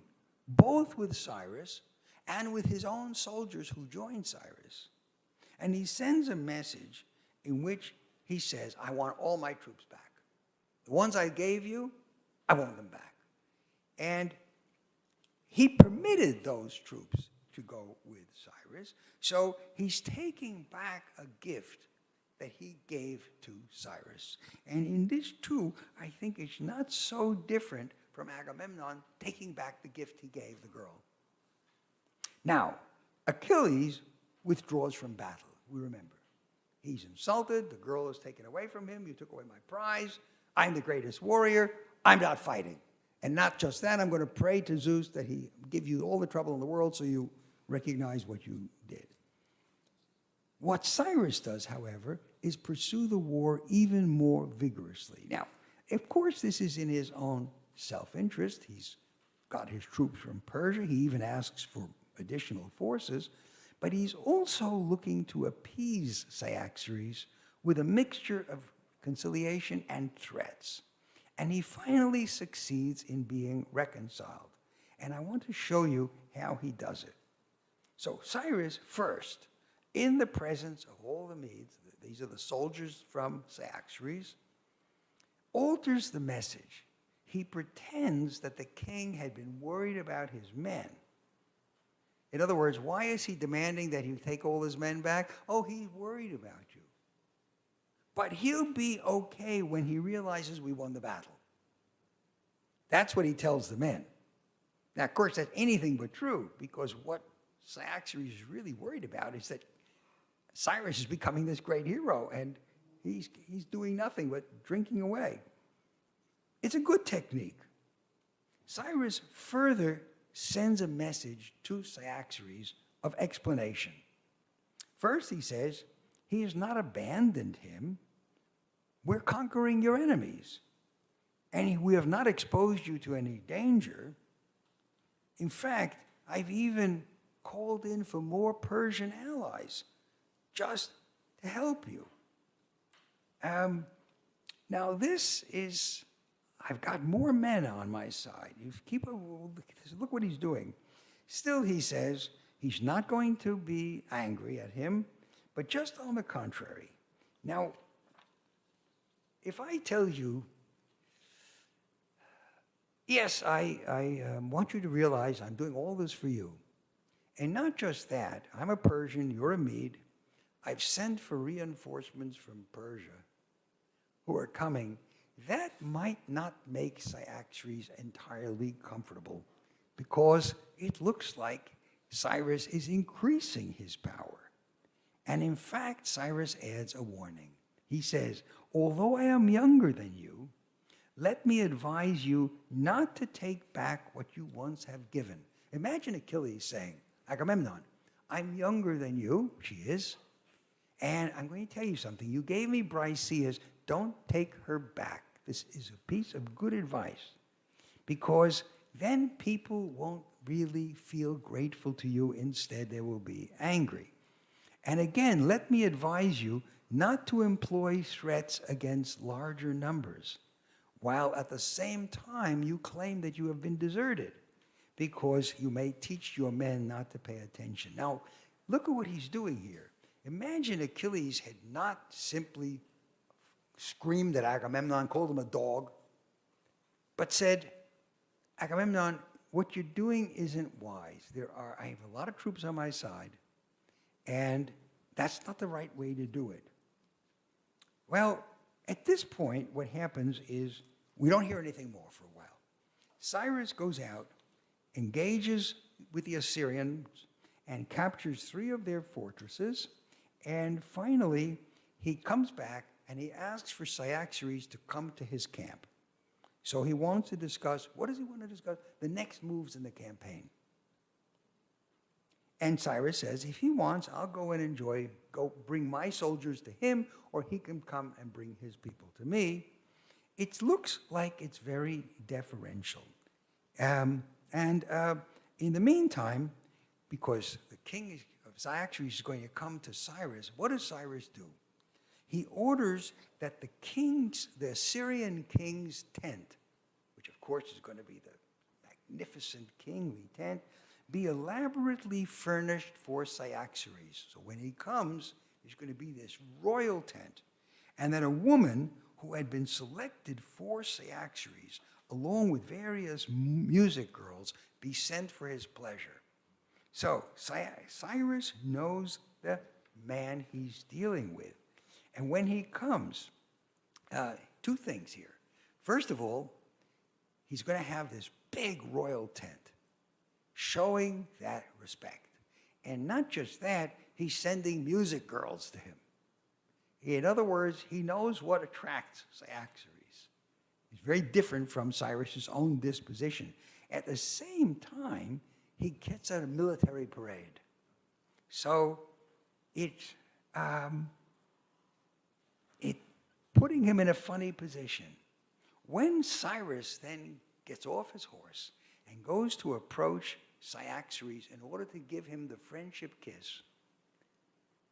S2: both with Cyrus and with his own soldiers who joined Cyrus. And he sends a message in which he says, I want all my troops back. The ones I gave you, I want them back. And he permitted those troops to go with Cyrus, so he's taking back a gift that he gave to Cyrus. And in this too, I think it's not so different from Agamemnon taking back the gift he gave the girl. Now, Achilles withdraws from battle, we remember. He's insulted. The girl is taken away from him. You took away my prize. I'm the greatest warrior. I'm not fighting. And not just that, I'm going to pray to Zeus that he give you all the trouble in the world so you recognize what you did. What Cyrus does, however, is pursue the war even more vigorously. Now, of course, this is in his own self-interest. He's got his troops from Persia. He even asks for additional forces. But he's also looking to appease Cyaxares with a mixture of conciliation and threats. And he finally succeeds in being reconciled. And I want to show you how he does it. So Cyrus first, in the presence of all the Medes, these are the soldiers from Cyaxares, alters the message. He pretends that the king had been worried about his men. In other words, why is he demanding that he take all his men back? Oh, he's worried about you. But he'll be okay when he realizes we won the battle. That's what he tells the men. Now, of course, that's anything but true, because what Cyaxares is really worried about is that Cyrus is becoming this great hero, and he's doing nothing but drinking away. It's a good technique. Cyrus further sends a message to Cyaxares of explanation. First, he says, he has not abandoned him. We're conquering your enemies. And we have not exposed you to any danger. In fact, I've even called in for more Persian allies just to help you. Now this is, I've got more men on my side. Look what he's doing. Still, he says, he's not going to be angry at him, but just on the contrary. Now, if I tell you, yes, I want you to realize I'm doing all this for you. And not just that, I'm a Persian, you're a Mede. I've sent for reinforcements from Persia who are coming. That might not make Cyaxares entirely comfortable, because it looks like Cyrus is increasing his power. And in fact, Cyrus adds a warning. He says, although I am younger than you, let me advise you not to take back what you once have given. Imagine Achilles saying, Agamemnon, I'm younger than you, she is, and I'm going to tell you something. You gave me Briseis, don't take her back. This is a piece of good advice, because then people won't really feel grateful to you. Instead, they will be angry. And again, let me advise you not to employ threats against larger numbers, while at the same time you claim that you have been deserted, because you may teach your men not to pay attention. Now, look at what he's doing here. Imagine Achilles had not simply screamed at Agamemnon, called him a dog, but said, Agamemnon, what you're doing isn't wise. I have a lot of troops on my side, and that's not the right way to do it. Well, at this point, what happens is we don't hear anything more for a while. Cyrus goes out, engages with the Assyrians, and captures 3 of their fortresses, and finally, he comes back and he asks for Cyaxares to come to his camp. So he wants to discuss, what does he want to discuss? The next moves in the campaign. And Cyrus says, if he wants, I'll go and go bring my soldiers to him, or he can come and bring his people to me. It looks like it's very deferential. In the meantime, because the king of Cyaxares is going to come to Cyrus, what does Cyrus do? He orders that the Assyrian king's tent, which of course is going to be the magnificent kingly tent, be elaborately furnished for Cyaxares. So when he comes, there's going to be this royal tent. And that a woman who had been selected for Cyaxares, along with various music girls, be sent for his pleasure. So Cyrus knows the man he's dealing with. And when he comes, 2 things here. First of all, he's going to have this big royal tent, showing that respect. And not just that, he's sending music girls to him. In other words, he knows what attracts Cyaxares. He's very different from Cyrus's own disposition. At the same time, he gets at a military parade. So it's putting him in a funny position. When Cyrus then gets off his horse and goes to approach Cyaxares in order to give him the friendship kiss,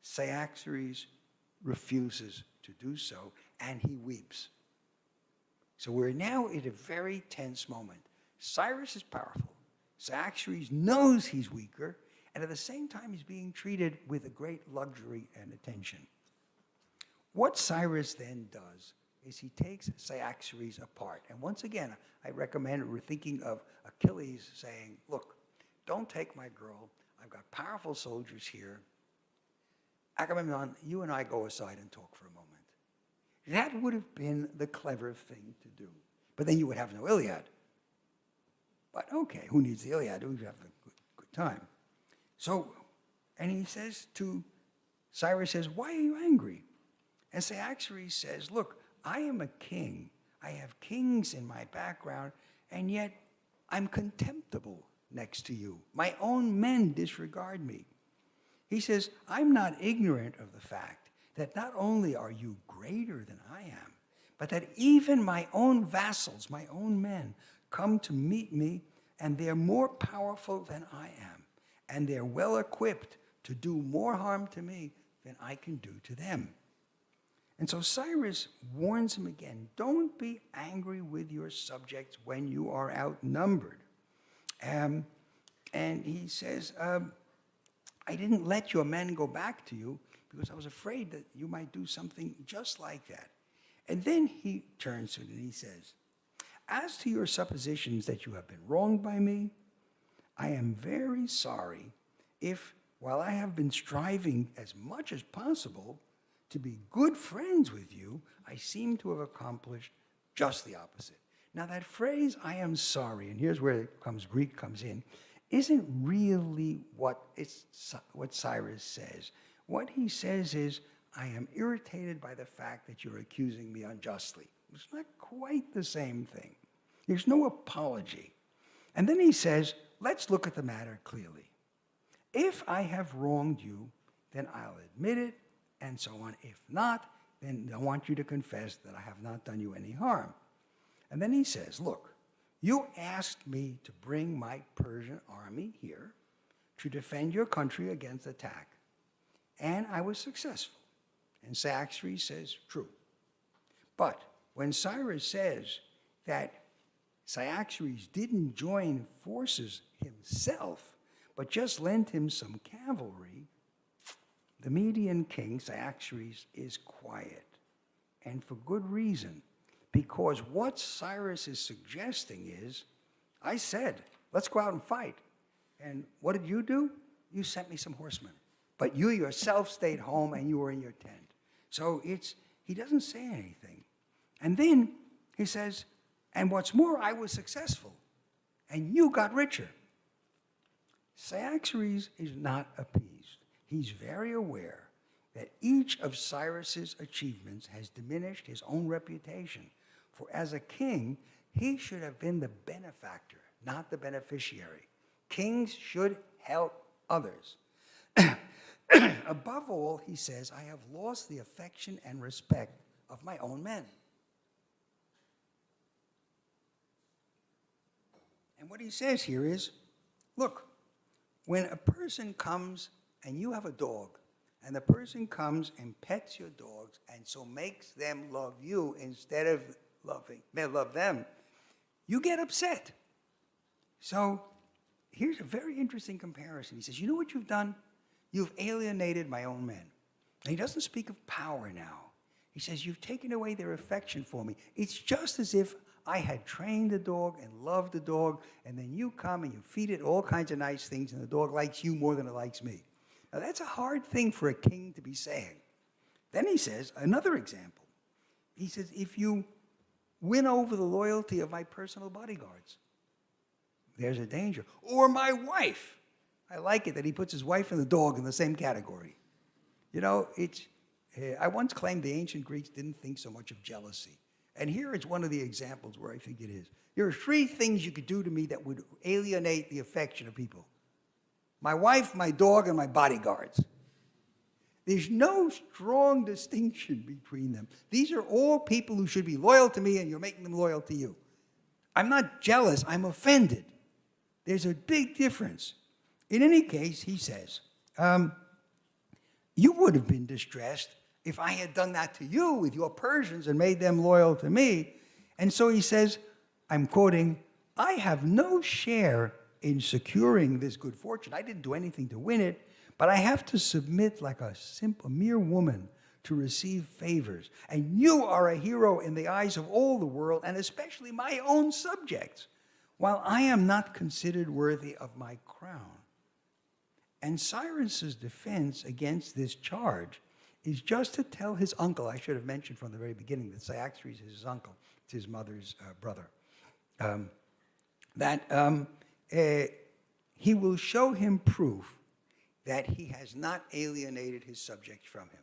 S2: Cyaxares refuses to do so, and he weeps. So we're now at a very tense moment. Cyrus is powerful. Cyaxares knows he's weaker, and at the same time he's being treated with a great luxury and attention. What Cyrus then does is he takes Cyaxares apart. And once again, I recommend we're thinking of Achilles saying, look, don't take my girl. I've got powerful soldiers here. Agamemnon, you and I go aside and talk for a moment. That would have been the clever thing to do. But then you would have no Iliad. But okay, who needs the Iliad? We have a good time. So, and he says to, Cyrus says, why are you angry? And Cyaxares says, look, I am a king. I have kings in my background, and yet I'm contemptible next to you. My own men disregard me. He says, I'm not ignorant of the fact that not only are you greater than I am, but that even my own vassals, my own men, come to meet me, and they're more powerful than I am, and they're well equipped to do more harm to me than I can do to them. And so Cyrus warns him again, don't be angry with your subjects when you are outnumbered. And he says, I didn't let your men go back to you because I was afraid that you might do something just like that. And then he turns to it and he says, as to your suppositions that you have been wronged by me, I am very sorry if, while I have been striving as much as possible to be good friends with you, I seem to have accomplished just the opposite. Now that phrase, I am sorry, and here's where Greek comes in, isn't really what Cyrus says. What he says is, I am irritated by the fact that you're accusing me unjustly. It's not quite the same thing. There's no apology. And then he says, let's look at the matter clearly. If I have wronged you, then I'll admit it, and so on. If not, then I want you to confess that I have not done you any harm. And then he says, look, you asked me to bring my Persian army here to defend your country against attack, and I was successful. And Cyaxares says, true. But when Cyrus says that Cyaxares didn't join forces himself, but just lent him some cavalry, the Median king, Cyaxares, is quiet, and for good reason, because what Cyrus is suggesting is, I said, let's go out and fight. And what did you do? You sent me some horsemen. But you yourself stayed home and you were in your tent. So he doesn't say anything. And then he says, and what's more, I was successful, and you got richer. Cyaxares is not appeased. He's very aware that each of Cyrus's achievements has diminished his own reputation. For as a king, he should have been the benefactor, not the beneficiary. Kings should help others. Above all, he says, I have lost the affection and respect of my own men. And what he says here is, look, when a person comes and you have a dog, and the person comes and pets your dogs and so makes them love you instead of love them, you get upset. So here's a very interesting comparison. He says, you know what you've done? You've alienated my own men. And he doesn't speak of power now. He says, you've taken away their affection for me. It's just as if I had trained the dog and loved the dog, and then you come and you feed it all kinds of nice things, and the dog likes you more than it likes me. Now, that's a hard thing for a king to be saying. Then he says, another example. He says, if you win over the loyalty of my personal bodyguards, there's a danger. Or my wife. I like it that he puts his wife and the dog in the same category. You know, I once claimed the ancient Greeks didn't think so much of jealousy. And here is one of the examples where I think it is. There are 3 things you could do to me that would alienate the affection of people. My wife, my dog, and my bodyguards. There's no strong distinction between them. These are all people who should be loyal to me, and you're making them loyal to you. I'm not jealous, I'm offended. There's a big difference. In any case, he says, you would have been distressed if I had done that to you with your Persians and made them loyal to me. And so he says, I'm quoting, I have no share in securing this good fortune. I didn't do anything to win it, but I have to submit like a mere woman to receive favors. And you are a hero in the eyes of all the world, and especially my own subjects, while I am not considered worthy of my crown. And Cyrus's defense against this charge is just to tell his uncle, I should have mentioned from the very beginning that Cyaxares is his uncle, it's his mother's brother, that he will show him proof that he has not alienated his subjects from him.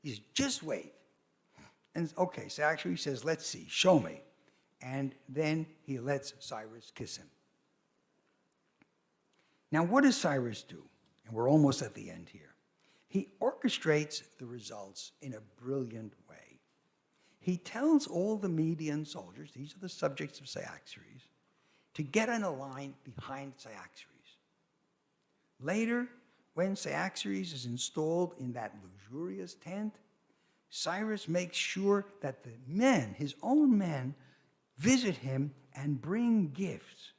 S2: He says, just wait. And okay, Cyaxares says, let's see, show me. And then he lets Cyrus kiss him. Now, what does Cyrus do? And we're almost at the end here. He orchestrates the results in a brilliant way. He tells all the Median soldiers, these are the subjects of Cyaxares, to get in a line behind Cyaxares. Later, when Cyaxares is installed in that luxurious tent, Cyrus makes sure that the men, his own men, visit him and bring gifts.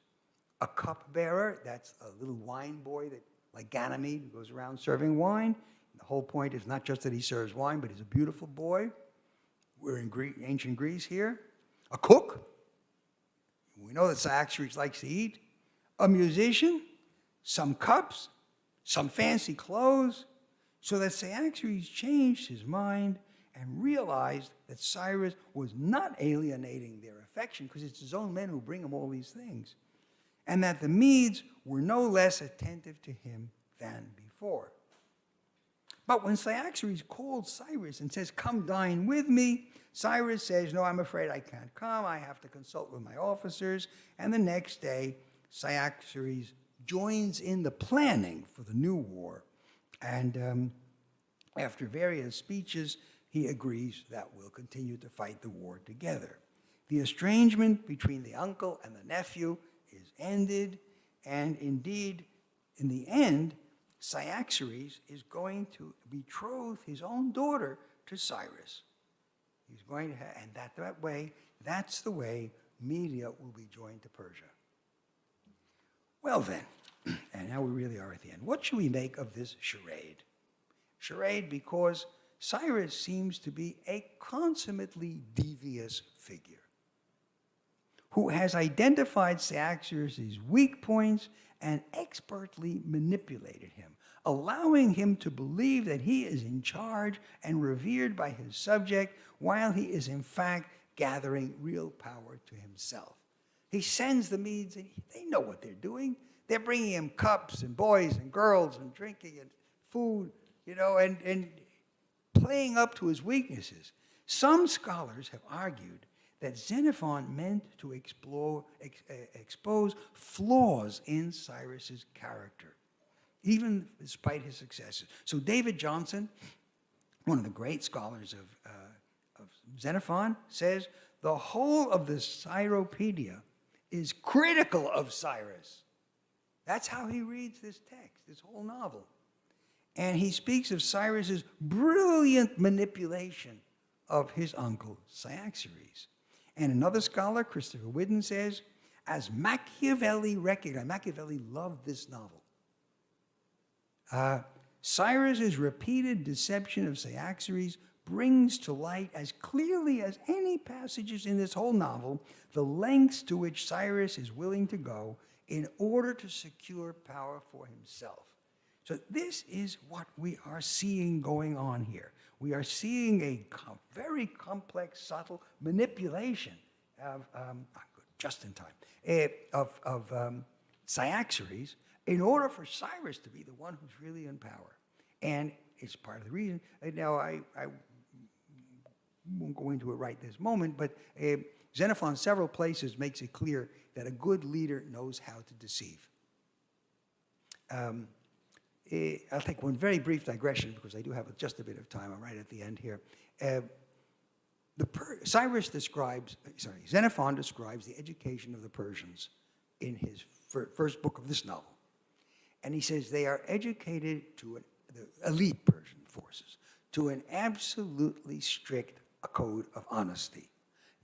S2: A cupbearer, that's a little wine boy that, like Ganymede, who goes around serving wine. The whole point is not just that he serves wine, but he's a beautiful boy. We're in ancient Greece here. A cook. We know that Cyaxares likes to eat. A musician. Some cups. Some fancy clothes. So that Cyaxares changed his mind and realized that Cyrus was not alienating their affection, because it's his own men who bring him all these things, and that the Medes were no less attentive to him than before. But when Cyaxares called Cyrus and says, come dine with me, Cyrus says, no, I'm afraid I can't come. I have to consult with my officers. And the next day, Cyaxares joins in the planning for the new war. And after various speeches, he agrees that we'll continue to fight the war together. The estrangement between the uncle and the nephew is ended, and indeed, in the end, Cyaxares is going to betroth his own daughter to Cyrus. He's going to and that's the way Media will be joined to Persia. Well then, and now we really are at the end. What should we make of this charade? Charade because Cyrus seems to be a consummately devious figure who has identified Cyaxares' weak points and expertly manipulated him, allowing him to believe that he is in charge and revered by his subject, while he is in fact gathering real power to himself. He sends the Medes, and they know what they're doing. They're bringing him cups and boys and girls and drinking and food, and playing up to his weaknesses. Some scholars have argued that Xenophon meant to expose flaws in Cyrus's character, even despite his successes. So David Johnson, one of the great scholars of Xenophon, says the whole of the Ciropédia is critical of Cyrus. That's how he reads this text, this whole novel. And he speaks of Cyrus's brilliant manipulation of his uncle Cyaxares. And another scholar, Christopher Whidden, says, as Machiavelli recognized, Machiavelli loved this novel, Cyrus's repeated deception of Cyaxares brings to light as clearly as any passages in this whole novel the lengths to which Cyrus is willing to go in order to secure power for himself. So this is what we are seeing going on here. We are seeing a very complex, subtle manipulation of, just in time, of Cyaxares in order for Cyrus to be the one who's really in power. And it's part of the reason. Now, I won't go into it right this moment, but Xenophon, several places, makes it clear that a good leader knows how to deceive. I'll take one very brief digression because I do have just a bit of time. I'm right at the end here. Xenophon describes the education of the Persians in his first book of this novel. And he says they are educated to the elite Persian forces to an absolutely strict code of honesty.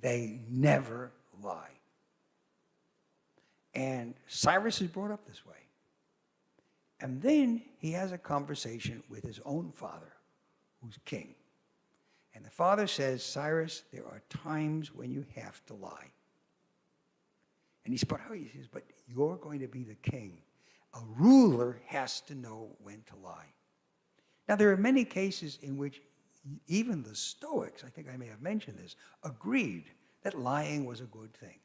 S2: They never lie. And Cyrus is brought up this way. And then he has a conversation with his own father, who's king. And the father says, Cyrus, there are times when you have to lie. And he says, but you're going to be the king. A ruler has to know when to lie. Now, there are many cases in which even the Stoics, I think I may have mentioned this, agreed that lying was a good thing.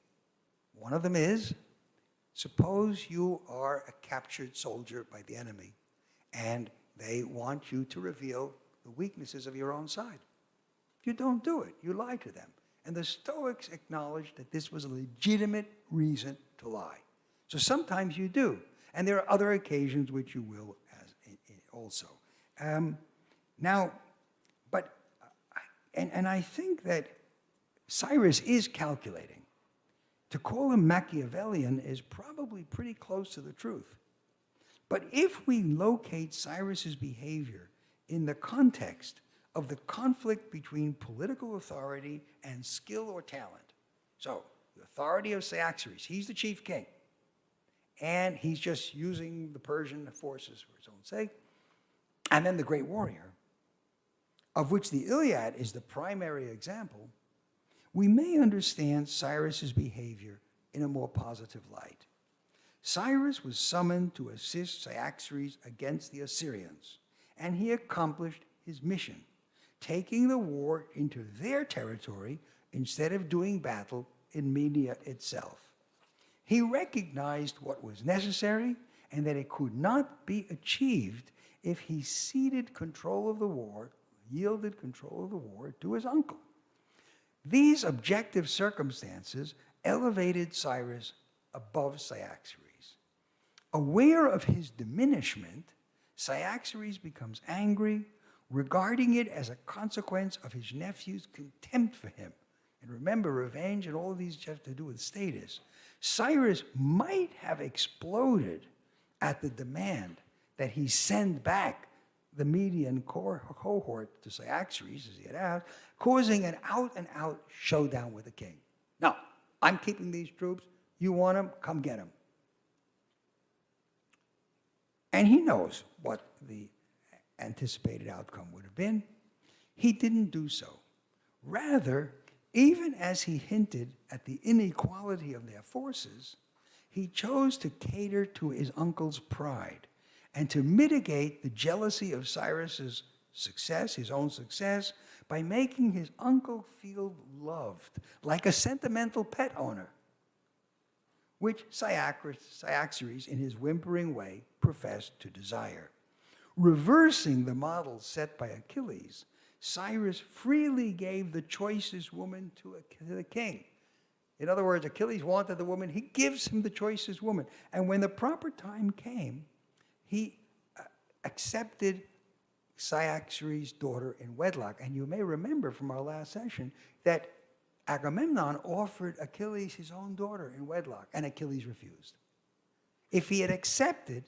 S2: One of them is, suppose you are a captured soldier by the enemy, and they want you to reveal the weaknesses of your own side. You don't do it. You lie to them. And the Stoics acknowledged that this was a legitimate reason to lie. So sometimes you do. And there are other occasions which you will also. I think that Cyrus is calculating. To call him Machiavellian is probably pretty close to the truth. But if we locate Cyrus's behavior in the context of the conflict between political authority and skill or talent, so the authority of Cyaxares, he's the chief king, and he's just using the Persian forces for his own sake, and then the great warrior, of which the Iliad is the primary example, we may understand Cyrus's behavior in a more positive light. Cyrus was summoned to assist Cyaxares against the Assyrians, and he accomplished his mission, taking the war into their territory instead of doing battle in Media itself. He recognized what was necessary and that it could not be achieved if he yielded control of the war to his uncle. These objective circumstances elevated Cyrus above Cyaxares. Aware of his diminishment, Cyaxares becomes angry, regarding it as a consequence of his nephew's contempt for him. And remember, revenge and all of these have to do with status. Cyrus might have exploded at the demand that he send back the Median cohort to Cyaxares, as he had asked, causing an out-and-out showdown with the king. No, I'm keeping these troops. You want them? Come get them. And he knows what the anticipated outcome would have been. He didn't do so. Rather, even as he hinted at the inequality of their forces, he chose to cater to his uncle's pride and to mitigate the jealousy of Cyrus's success, his own success, by making his uncle feel loved, like a sentimental pet owner, which Cyaxares, in his whimpering way, professed to desire. Reversing the model set by Achilles, Cyrus freely gave the choicest woman to the king. In other words, Achilles wanted the woman, he gives him the choicest woman. And when the proper time came, he accepted Cyaxares' daughter in wedlock. And you may remember from our last session that Agamemnon offered Achilles his own daughter in wedlock, and Achilles refused. If he had accepted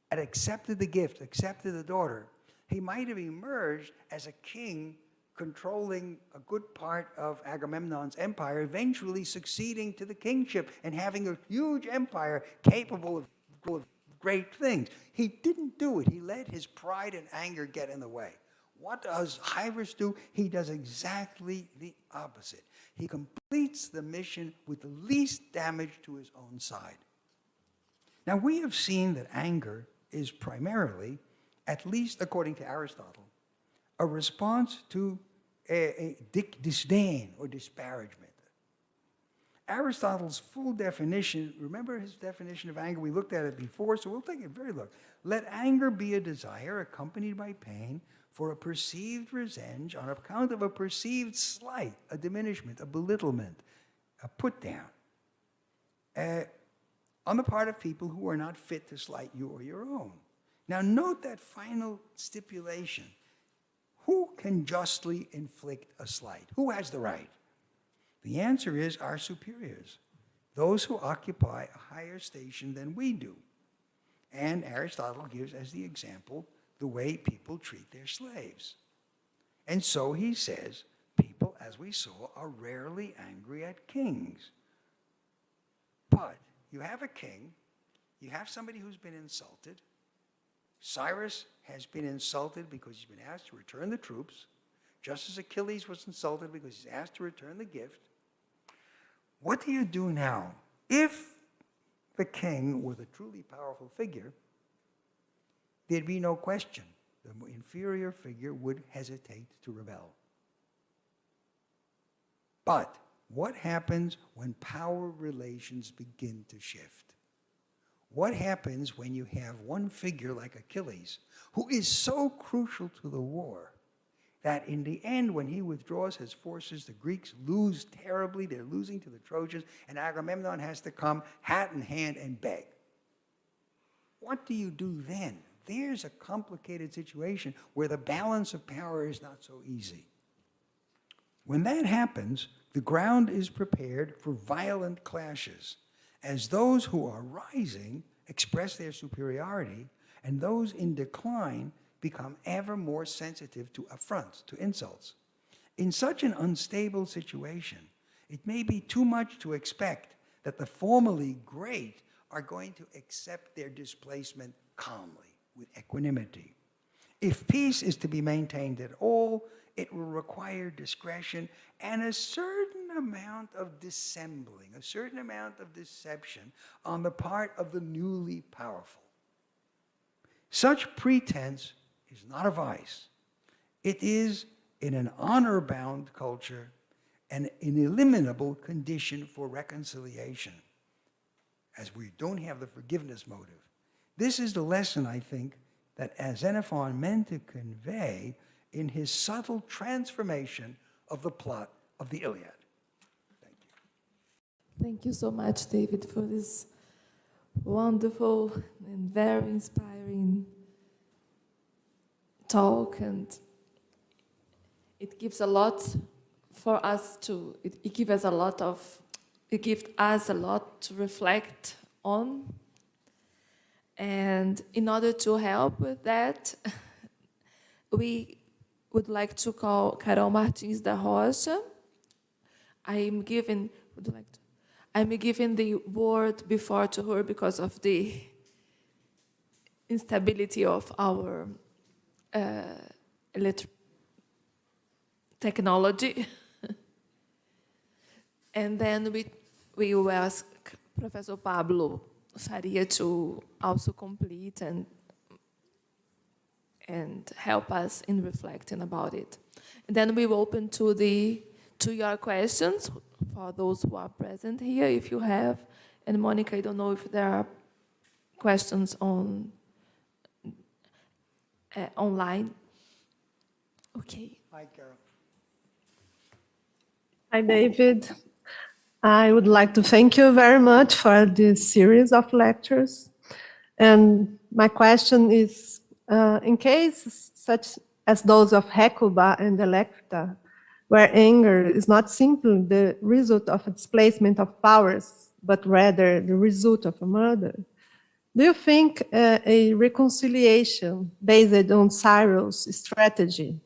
S2: the gift, accepted the daughter, he might have emerged as a king controlling a good part of Agamemnon's empire, eventually succeeding to the kingship and having a huge empire capable of great things. He didn't do it. He let his pride and anger get in the way. What does Cyrus do? He does exactly the opposite. He completes the mission with the least damage to his own side. Now, we have seen that anger is primarily, at least according to Aristotle, a response to a disdain or disparagement. Aristotle's full definition, remember his definition of anger? We looked at it before, so we'll take a very look. Let anger be a desire accompanied by pain for a perceived revenge on account of a perceived slight, a diminishment, a belittlement, a put down, on the part of people who are not fit to slight you or your own. Now note that final stipulation. Who can justly inflict a slight? Who has the right? The answer is our superiors, those who occupy a higher station than we do. And Aristotle gives as the example the way people treat their slaves. And so he says, people, as we saw, are rarely angry at kings. But you have a king, you have somebody who's been insulted. Cyrus has been insulted because he's been asked to return the troops, just as Achilles was insulted because he's asked to return the gift. What do you do now? If the king were the truly powerful figure, there'd be no question. The inferior figure would hesitate to rebel. But what happens when power relations begin to shift? What happens when you have one figure like Achilles, who is so crucial to the war, that in the end, when he withdraws his forces, the Greeks lose terribly, they're losing to the Trojans, and Agamemnon has to come hat in hand and beg. What do you do then? There's a complicated situation where the balance of power is not so easy. When that happens, the ground is prepared for violent clashes, as those who are rising express their superiority, and those in decline become ever more sensitive to affronts, to insults. In such an unstable situation, it may be too much to expect that the formerly great are going to accept their displacement calmly, with equanimity. If peace is to be maintained at all, it will require discretion and a certain amount of dissembling, a certain amount of deception on the part of the newly powerful. Such pretense is not a vice. It is, in an honor-bound culture, an ineliminable condition for reconciliation, as we don't have the forgiveness motive. This is the lesson, I think, that Xenophon meant to convey in his subtle transformation of the plot of the Iliad. Thank you.
S1: Thank you so much, David, for this wonderful and very inspiring talk. And it gives a lot for us to, it gives us a lot to reflect on. And in order to help with that, we would like to call Carol Martins da Rocha. I'm giving the word before to her because of the instability of our technology. And then we will ask Professor Pablo Faria to also complete and help us in reflecting about it. And then we will open to your questions for those who are present here, if you have. And Monica, I don't know if there are questions online. Okay.
S2: Hi, Carol.
S3: Hi, David. I would like to thank you very much for this series of lectures. And my question is, in cases such as those of Hecuba and Electra, where anger is not simply the result of a displacement of powers, but rather the result of a murder, do you think a reconciliation based on Cyrus' strategy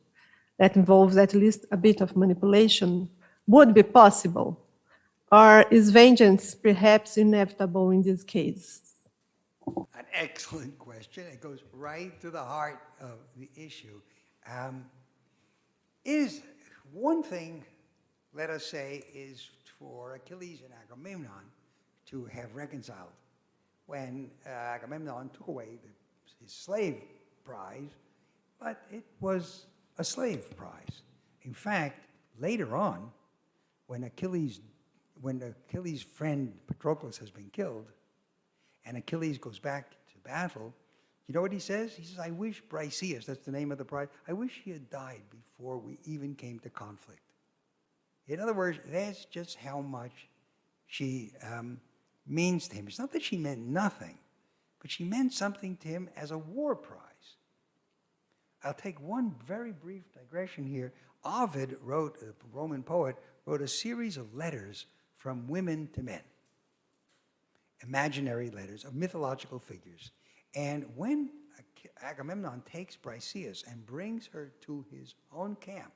S3: that involves at least a bit of manipulation would be possible? Or is vengeance perhaps inevitable in this case?
S2: An excellent question. It goes right to the heart of the issue. Is one thing, let us say, is for Achilles and Agamemnon to have reconciled when Agamemnon took away his slave prize, but it was a slave prize. In fact, later on, when Achilles' friend Patroclus has been killed, and Achilles goes back to battle, You know what he says? He says, I wish Briseus, that's the name of the prize, I wish he had died before we even came to conflict. In other words, that's just how much she means to him. It's not that she meant nothing, but she meant something to him as a war prize. I'll take one very brief digression here. Ovid wrote, a Roman poet, wrote a series of letters from women to men, imaginary letters of mythological figures. And when Agamemnon takes Briseis and brings her to his own camp,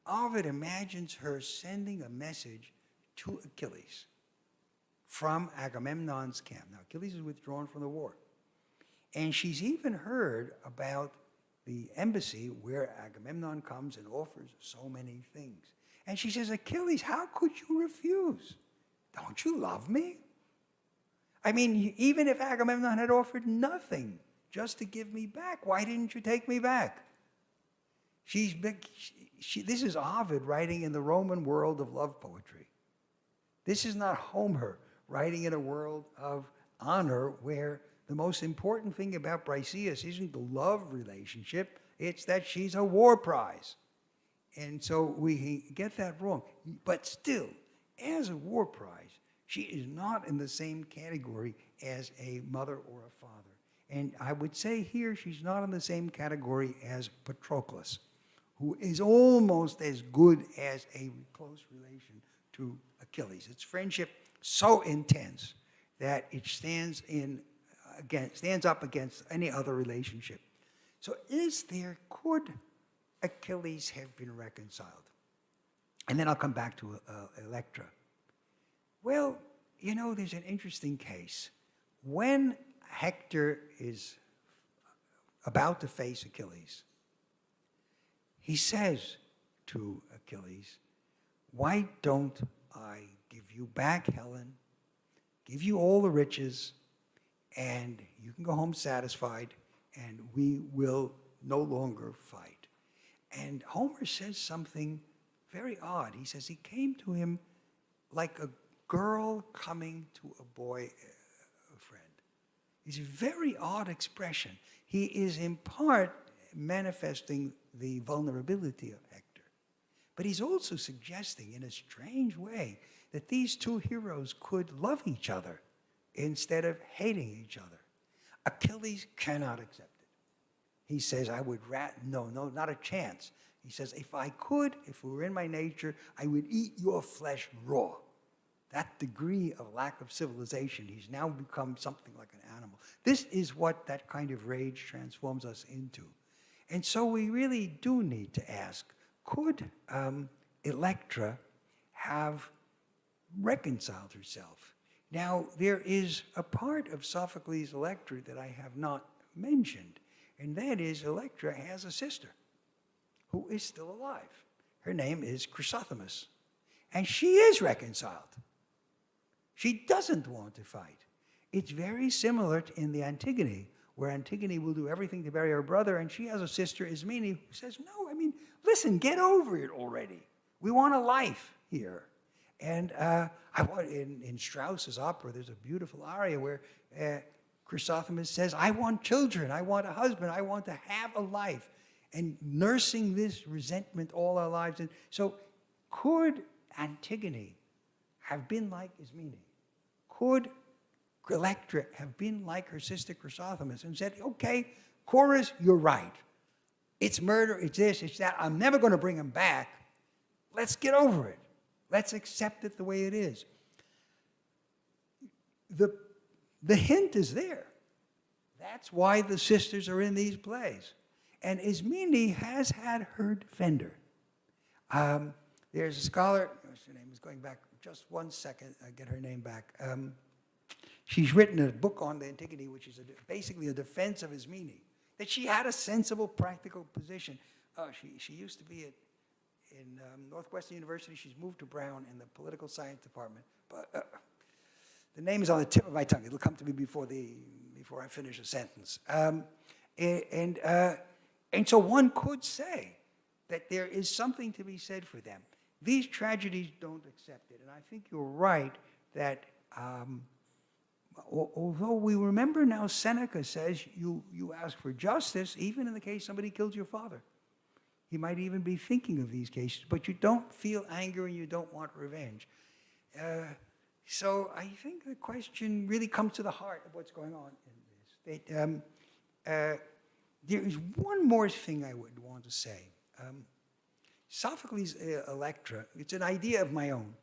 S2: Ovid imagines her sending a message to Achilles from Agamemnon's camp. Now, Achilles is withdrawn from the war. And she's even heard about the embassy where Agamemnon comes and offers so many things. And she says, Achilles, how could you refuse? Don't you love me? I mean, even if Agamemnon had offered nothing just to give me back, why didn't you take me back? This is Ovid writing in the Roman world of love poetry. This is not Homer writing in a world of honor where the most important thing about Briseis isn't the love relationship, it's that she's a war prize. And so we get that wrong. But still, as a war prize, she is not in the same category as a mother or a father. And I would say here she's not in the same category as Patroclus, who is almost as good as a close relation to Achilles. It's friendship so intense that it stands up against any other relationship. So could Achilles have been reconciled? And then I'll come back to Electra. Well, you know, there's an interesting case. When Hector is about to face Achilles, he says to Achilles, why don't I give you back Helen, give you all the riches, and you can go home satisfied, and we will no longer fight. And Homer says something very odd. He says he came to him like a girl coming to a boy, a friend. It's a very odd expression. He is in part manifesting the vulnerability of Hector, but he's also suggesting in a strange way that these two heroes could love each other instead of hating each other. Achilles cannot accept it. He says, no, not a chance. He says, if it were in my nature, I would eat your flesh raw. That degree of lack of civilization, he's now become something like an animal. This is what that kind of rage transforms us into. And so we really do need to ask, could Electra have reconciled herself? Now, there is a part of Sophocles' Electra that I have not mentioned, and that is Electra has a sister who is still alive. Her name is Chrysothemis, and she is reconciled. She doesn't want to fight. It's very similar in the Antigone, where Antigone will do everything to bury her brother, and she has a sister, Ismene, who says, no, listen, get over it already. We want a life here. And in Strauss's opera, there's a beautiful aria where Chrysothemis says, I want children, I want a husband, I want to have a life. And nursing this resentment all our lives. And so could Antigone have been like Ismene? Could Electra have been like her sister Chrysothemis and said, okay, Chorus, you're right. It's murder, it's this, it's that. I'm never going to bring him back. Let's get over it. Let's accept it the way it is. The hint is there. That's why the sisters are in these plays. And Ismene has had her defender. There's a scholar, her name is going back just 1 second, I get her name back. She's written a book on the Antigone, which is basically a defense of Ismene, that she had a sensible, practical position. She used to be in Northwestern University. She's moved to Brown in the political science department. But the name is on the tip of my tongue. It'll come to me before I finish a sentence. And so one could say that there is something to be said for them. These tragedies don't accept it. And I think you're right that although we remember now Seneca says you ask for justice even in the case somebody killed your father. He might even be thinking of these cases, but you don't feel anger and you don't want revenge. So I think the question really comes to the heart of what's going on in this. There is one more thing I would want to say. Sophocles' Electra, it's an idea of my own.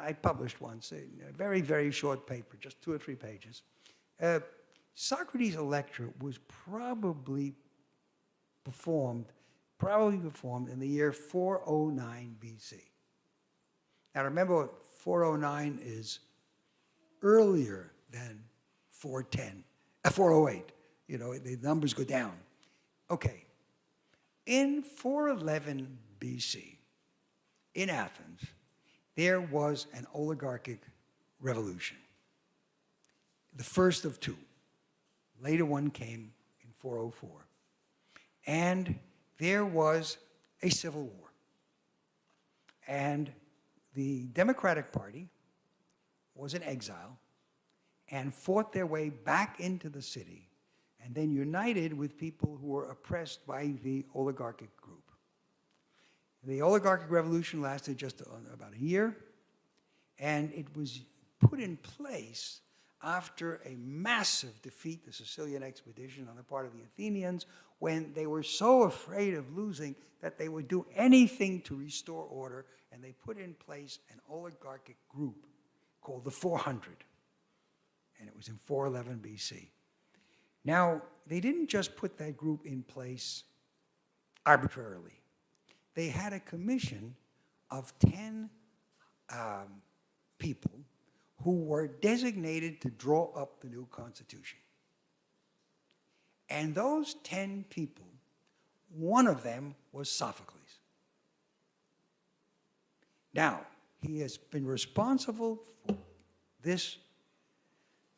S2: I published once, a very, very short paper, just 2 or 3 pages. Socrates' Electra was probably performed in the year 409 BC. Now remember, 409 is earlier than 408. You know, the numbers go down. Okay. In 411 BC, in Athens, there was an oligarchic revolution. The first of 2. Later one came in 404. And there was a civil war. And the Democratic Party was in exile and fought their way back into the city and then united with people who were oppressed by the oligarchic group. The oligarchic revolution lasted just about a year, and it was put in place after a massive defeat, the Sicilian expedition on the part of the Athenians, when they were so afraid of losing that they would do anything to restore order, and they put in place an oligarchic group called the 400, and it was in 411 BC. Now, they didn't just put that group in place arbitrarily. They had a commission of 10 people who were designated to draw up the new constitution. And those 10 people, one of them was Sophocles. Now, he has been responsible for this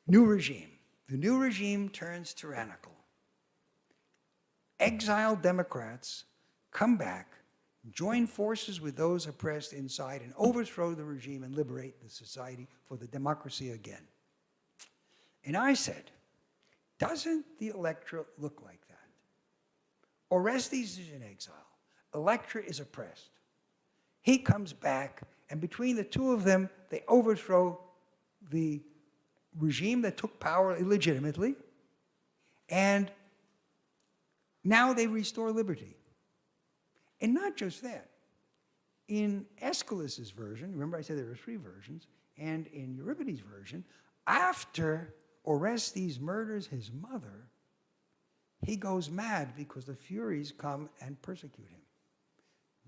S2: new regime. The new regime turns tyrannical. Exiled Democrats come back, join forces with those oppressed inside, and overthrow the regime and liberate the society for the democracy again. And I said, doesn't the Electra look like that? Orestes is in exile. Electra is oppressed. He comes back, and between the two of them, they overthrow the regime that took power illegitimately, and now they restore liberty. And not just that. In Aeschylus's version, remember I said there were 3 versions, and in Euripides' version, after Orestes murders his mother, he goes mad because the Furies come and persecute him.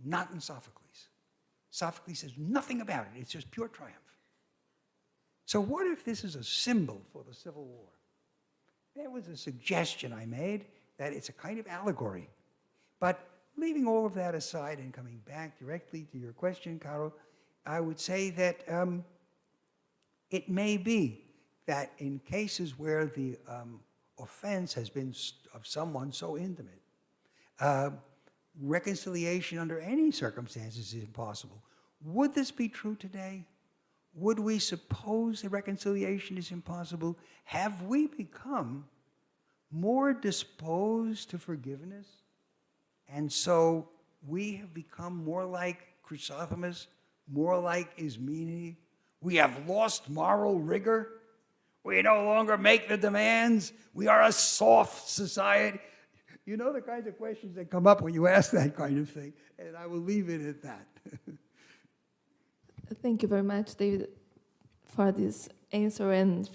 S2: Not in Sophocles. Sophocles says nothing about it. It's just pure triumph. So what if this is a symbol for the Civil War? There was a suggestion I made that it's a kind of allegory. But leaving all of that aside and coming back directly to your question, Caro, I would say that it may be that in cases where the offense has been of someone so intimate, reconciliation under any circumstances is impossible. Would this be true today? Would we suppose that reconciliation is impossible? Have we become more disposed to forgiveness? And so we have become more like Chrysothemis, more like Ismene. We have lost moral rigor. We no longer make the demands. We are a soft society. You know the kinds of questions that come up when you ask that kind of thing, and I will leave it at that.
S1: Thank you very much, David, for this answer, and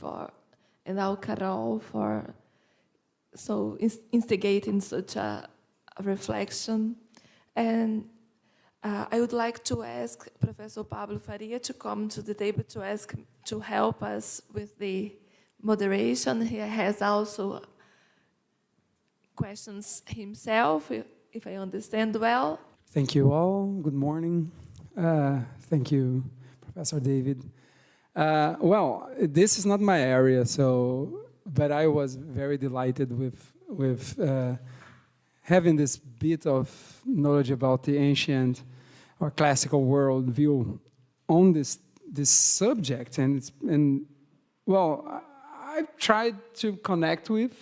S1: now Carol for instigating such a reflection. And I would like to ask Professor Pablo Faria to come to the table to help us with the moderation. He has also questions himself, if I understand well.
S4: Thank you all. Good morning. Thank you, Professor David. Well, this is not my area, but I was very delighted with having this bit of knowledge about the ancient or classical world view on this subject, and well, I've tried to connect with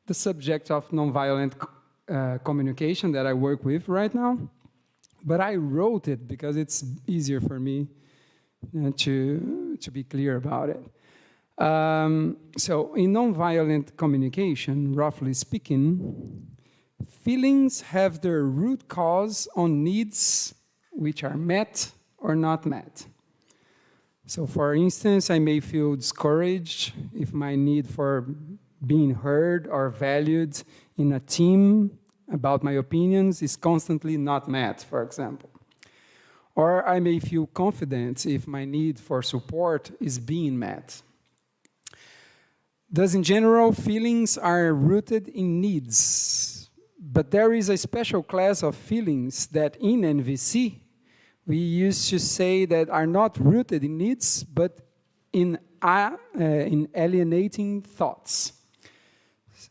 S4: the subject of nonviolent communication that I work with right now, but I wrote it because it's easier for me to be clear about it. So in nonviolent communication, roughly speaking, feelings have their root cause on needs which are met or not met. So for instance, I may feel discouraged if my need for being heard or valued in a team about my opinions is constantly not met, for example. Or I may feel confident if my need for support is being met. Thus, in general, feelings are rooted in needs, but there is a special class of feelings that in NVC, we used to say that are not rooted in needs, but in alienating thoughts,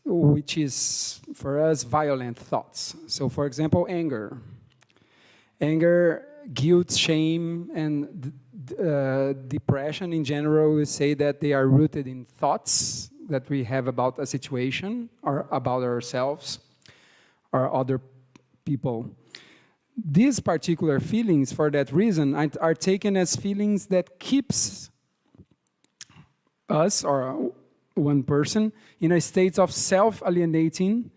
S4: which is, for us, violent thoughts. So, for example, anger. Anger, guilt, shame, and depression in general, we say that they are rooted in thoughts that we have about a situation or about ourselves or other people. These particular feelings, for that reason, are taken as feelings that keeps us or one person in a state of self-alienating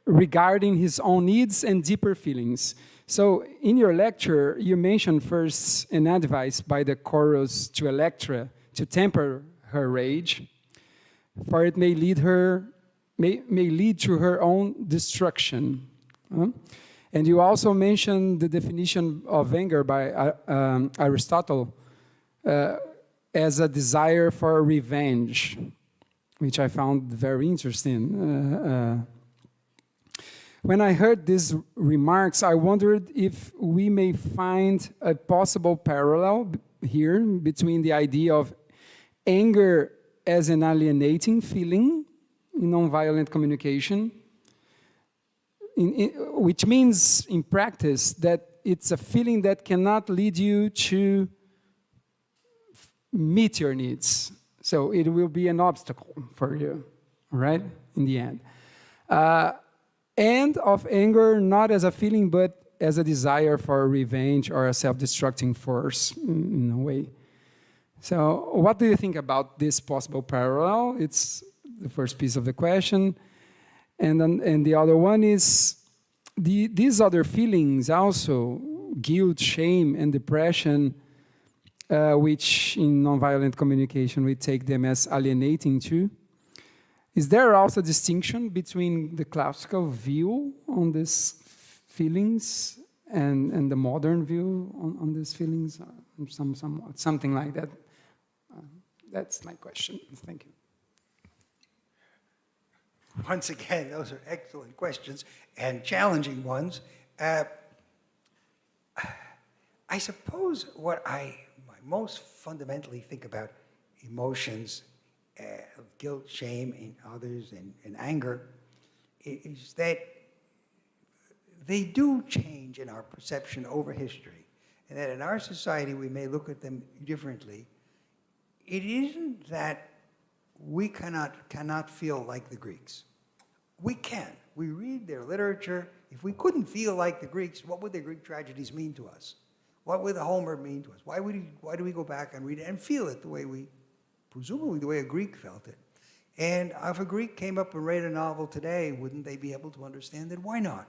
S4: regarding his own needs and deeper feelings. So in your lecture, you mentioned first an advice by the chorus to Electra to temper her rage, for it may lead to her own destruction. And you also mentioned the definition of anger by Aristotle as a desire for revenge, which I found very interesting. When I heard these remarks, I wondered if we may find a possible parallel here between the idea of anger as an alienating feeling in nonviolent communication, which means in practice that it's a feeling that cannot lead you to meet your needs. So it will be an obstacle for you, right, in the end. And of anger not as a feeling, but as a desire for revenge or a self-destructing force in a way. So what do you think about this possible parallel? It's the first piece of the question. And the other one is, these other feelings also, guilt, shame, and depression, which in nonviolent communication we take them as alienating too. Is there also a distinction between the classical view on these feelings and the modern view on these feelings? Something like that. That's my question. Thank you.
S2: Once again, those are excellent questions and challenging ones. I suppose what I most fundamentally think about emotions, guilt, shame in others, and anger, is that they do change in our perception over history, and that in our society we may look at them differently. It isn't that we cannot feel like the Greeks. We can. We read their literature. If we couldn't feel like the Greeks, what would the Greek tragedies mean to us? What would Homer mean to us? Why do we go back and read it and feel it the way presumably the way a Greek felt it? And if a Greek came up and read a novel today, wouldn't they be able to understand it? Why not?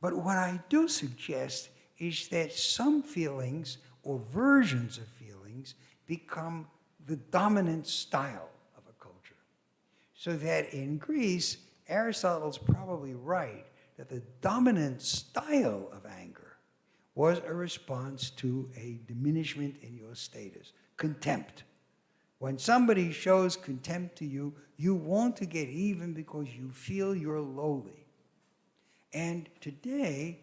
S2: But what I do suggest is that some feelings or versions of feelings become the dominant style of a culture. So that in Greece, Aristotle's probably right that the dominant style of anger was a response to a diminishment in your status, contempt. When somebody shows contempt to you, you want to get even because you feel you're lowly. And today,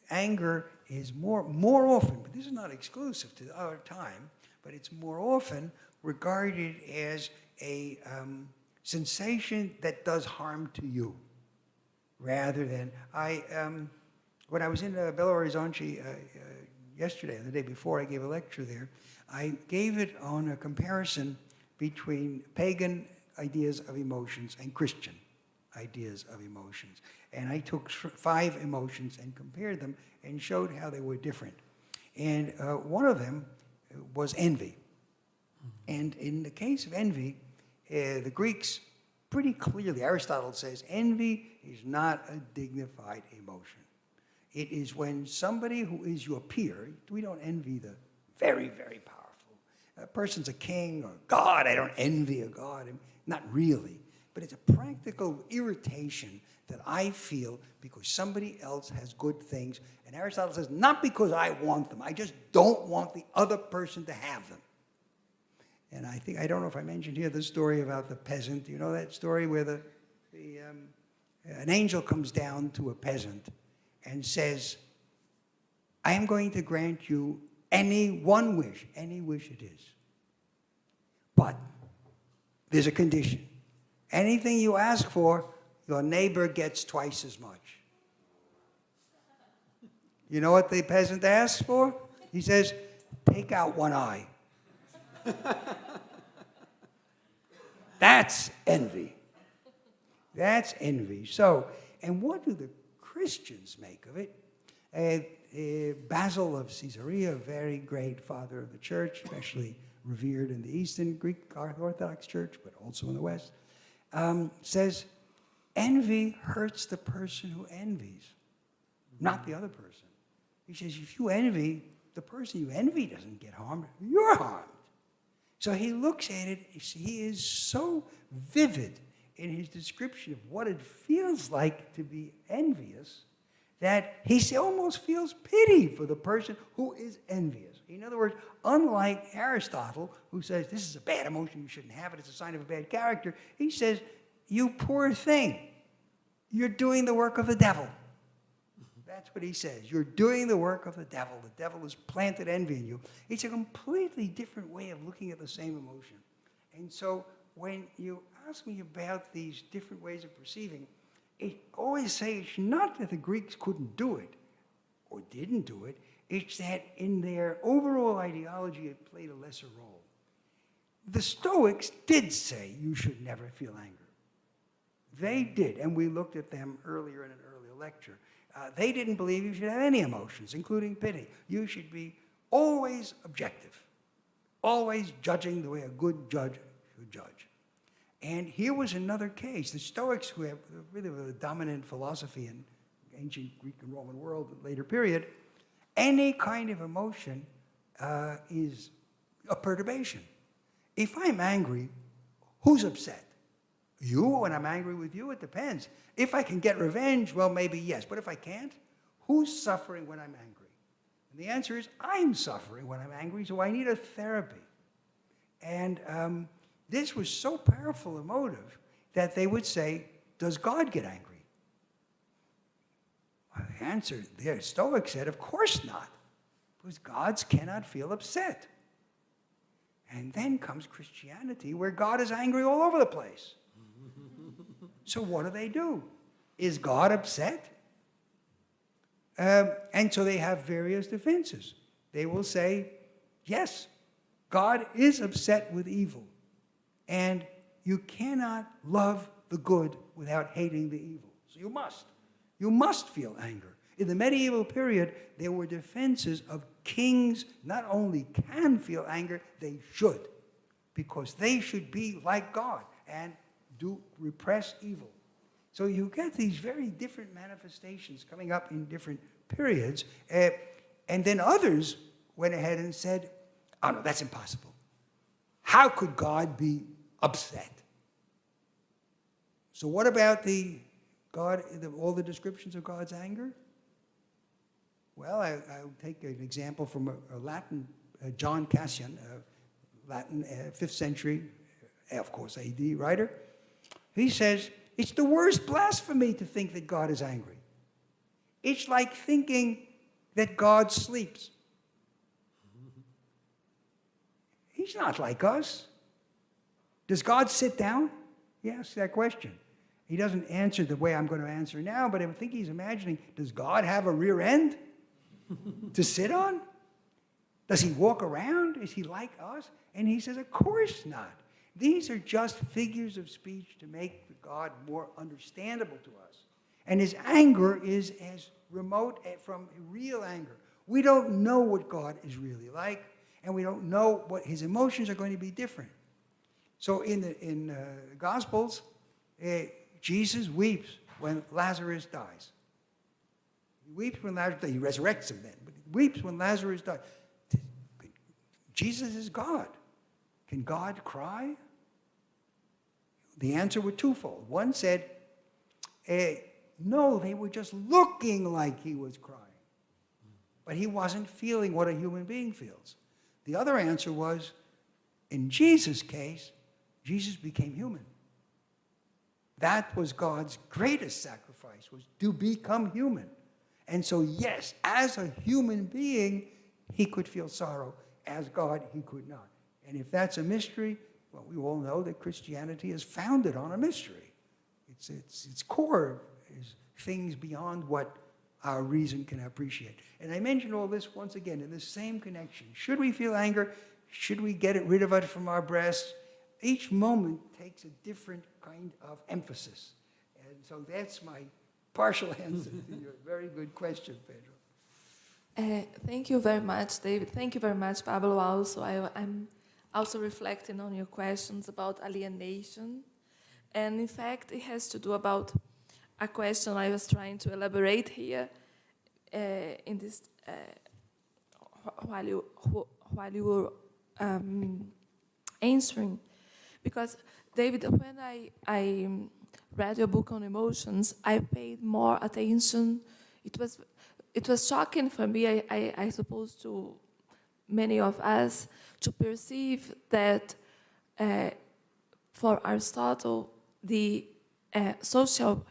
S2: anger is more often, but this is not exclusive to our time, but it's more often regarded as a sensation that does harm to you, rather than when I was in Belo Horizonte yesterday, or the day before I gave a lecture there, I gave it on a comparison between pagan ideas of emotions and Christian ideas of emotions. And I took 5 emotions and compared them and showed how they were different. And one of them was envy. And in the case of envy, the Greeks pretty clearly, Aristotle says, envy is not a dignified emotion. It is when somebody who is your peer, we don't envy the very, very powerful. A person's a king or God, I don't envy a God. Not really. But it's a practical irritation that I feel because somebody else has good things. And Aristotle says, not because I want them, I just don't want the other person to have them. And I don't know if I mentioned here the story about the peasant. You know that story where an angel comes down to a peasant and says, I am going to grant you any wish it is. But there's a condition. Anything you ask for, your neighbor gets twice as much. You know what the peasant asks for? He says, take out one eye. That's envy. That's envy. So, and what do the Christians make of it? Basil of Caesarea, a very great father of the church, especially revered in the Eastern Greek Orthodox Church, but also in the West, says envy hurts the person who envies, not the other person. He says if you envy, the person you envy doesn't get harmed, you're harmed. So he looks at it, he is so vivid in his description of what it feels like to be envious that he almost feels pity for the person who is envious. In other words, unlike Aristotle, who says this is a bad emotion, you shouldn't have it, it's a sign of a bad character, he says, you poor thing, you're doing the work of the devil. That's what he says. You're doing the work of the devil. The devil has planted envy in you. It's a completely different way of looking at the same emotion. And so when you ask me about these different ways of perceiving, I always say it's not that the Greeks couldn't do it or didn't do it. It's that in their overall ideology, it played a lesser role. The Stoics did say you should never feel anger. They did, and we looked at them earlier in an earlier lecture. They didn't believe you should have any emotions, including pity. You should be always objective, always judging the way a good judge should judge. And here was another case. The Stoics, who have really the dominant philosophy in ancient Greek and Roman world, the later period, any kind of emotion is a perturbation. If I'm angry, who's upset? You, when I'm angry with you, it depends. If I can get revenge, well, maybe yes. But if I can't, who's suffering when I'm angry? And the answer is, I'm suffering when I'm angry, so I need a therapy. And this was so powerful a motive that they would say, does God get angry? Well, the answer, the Stoics said, of course not, because gods cannot feel upset. And then comes Christianity, where God is angry all over the place. So what do? Is God upset? And so they have various defenses. They will say, yes, God is upset with evil. And you cannot love the good without hating the evil. So you must. You must feel anger. In the medieval period, there were defenses of kings not only can feel anger, they should. Because they should be like God and do repress evil. So you get these very different manifestations coming up in different periods. And then others went ahead and said, oh no, that's impossible. How could God be upset? So what about all the descriptions of God's anger? Well, I'll take an example from a Latin, John Cassian, a Latin 5th century, of course, AD writer. He says, it's the worst blasphemy to think that God is angry. It's like thinking that God sleeps. He's not like us. Does God sit down? He asks that question. He doesn't answer the way I'm going to answer now, but I think he's imagining, does God have a rear end to sit on? Does he walk around? Is he like us? And he says, of course not. These are just figures of speech to make God more understandable to us. And his anger is as remote from real anger. We don't know what God is really like, and we don't know what his emotions are going to be different. So in the Gospels, Jesus weeps when Lazarus dies. He weeps when Lazarus dies. He resurrects him then, but he weeps when Lazarus dies. Jesus is God. Can God cry? The answer was twofold. One said, no, they were just looking like he was crying. But he wasn't feeling what a human being feels. The other answer was, in Jesus' case, Jesus became human. That was God's greatest sacrifice, was to become human. And so, yes, as a human being, he could feel sorrow. As God, he could not. And if that's a mystery, well, we all know that Christianity is founded on a mystery. Its core is things beyond what our reason can appreciate. And I mention all this once again in the same connection. Should we feel anger? Should we get rid of it from our breasts? Each moment takes a different kind of emphasis. And so that's my partial answer to your very good question, Pedro.
S1: Thank you very much, David. Thank you very much, Pablo. Also, I'm also reflecting on your questions about alienation. And in fact, it has to do about a question I was trying to elaborate here in this while you were answering. Because, David, when I read your book on emotions, I paid more attention. It was shocking for me, I suppose, to many of us, to perceive that for Aristotle, the social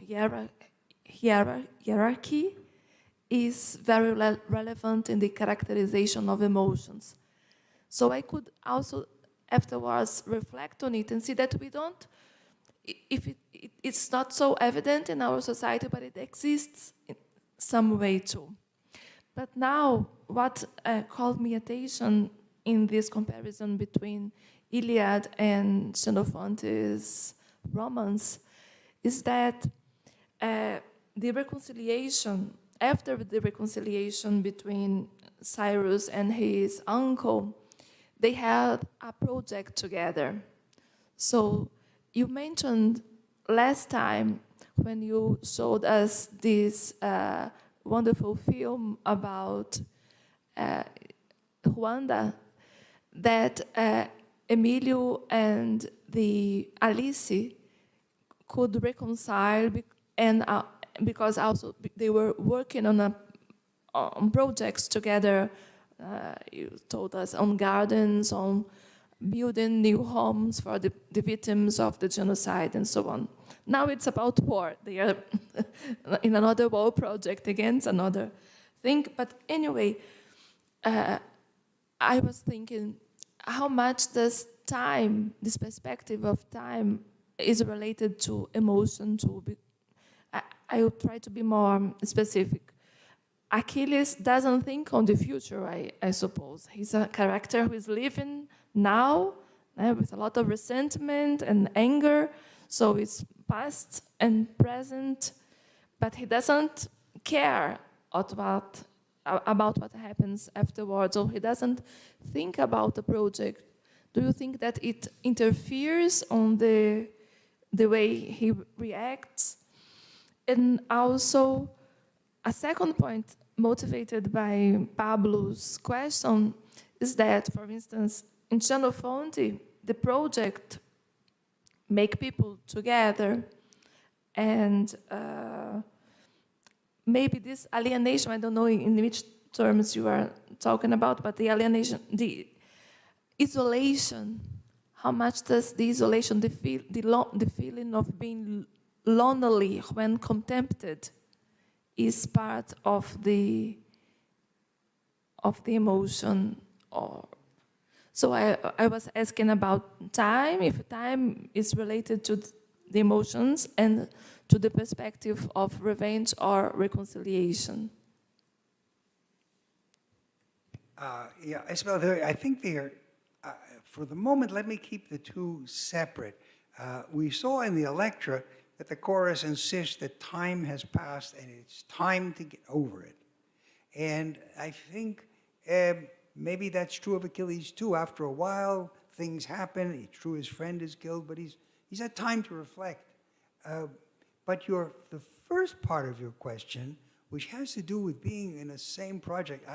S1: hierarchy is very relevant in the characterization of emotions. So I could also afterwards reflect on it and see that we don't, it's not so evident in our society, but it exists in some way too. But now, what called me attention in this comparison between Ilíada and Xenofonte's romance is that the reconciliation, after the reconciliation between Cyrus and his uncle, they had a project together. So you mentioned last time when you showed us this wonderful film about Rwanda, that Emilio and the Alice could reconcile, and because also they were working on projects together. You told us on gardens, on building new homes for the victims of the genocide and so on. Now it's about war. They are in another war project against another thing. But anyway, I was thinking, how much does time, this perspective of time, is related to emotion? I will try to be more specific. Achilles doesn't think on the future, I suppose. He's a character who is living now with a lot of resentment and anger. So it's past and present, but he doesn't care about what happens afterwards, or he doesn't think about the project. Do you think that it interferes on the way he reacts? And also, a second point motivated by Pablo's question is that, for instance, in Xenofonte, the project make people together, and maybe this alienation, I don't know in which terms you are talking about, but the alienation, the isolation, how much does the isolation, the feeling of being lonely when contempted is part of the emotion? Or so I was asking about time, if time is related to the emotions and to the perspective of revenge or reconciliation.
S2: Yeah, Isabel, I think they are, for the moment, let me keep the two separate. We saw in the Electra that the chorus insists that time has passed and it's time to get over it. And I think maybe that's true of Achilles too. After a while, things happen. It's true his friend is killed, but he's had time to reflect. But the first part of your question, which has to do with being in the same project,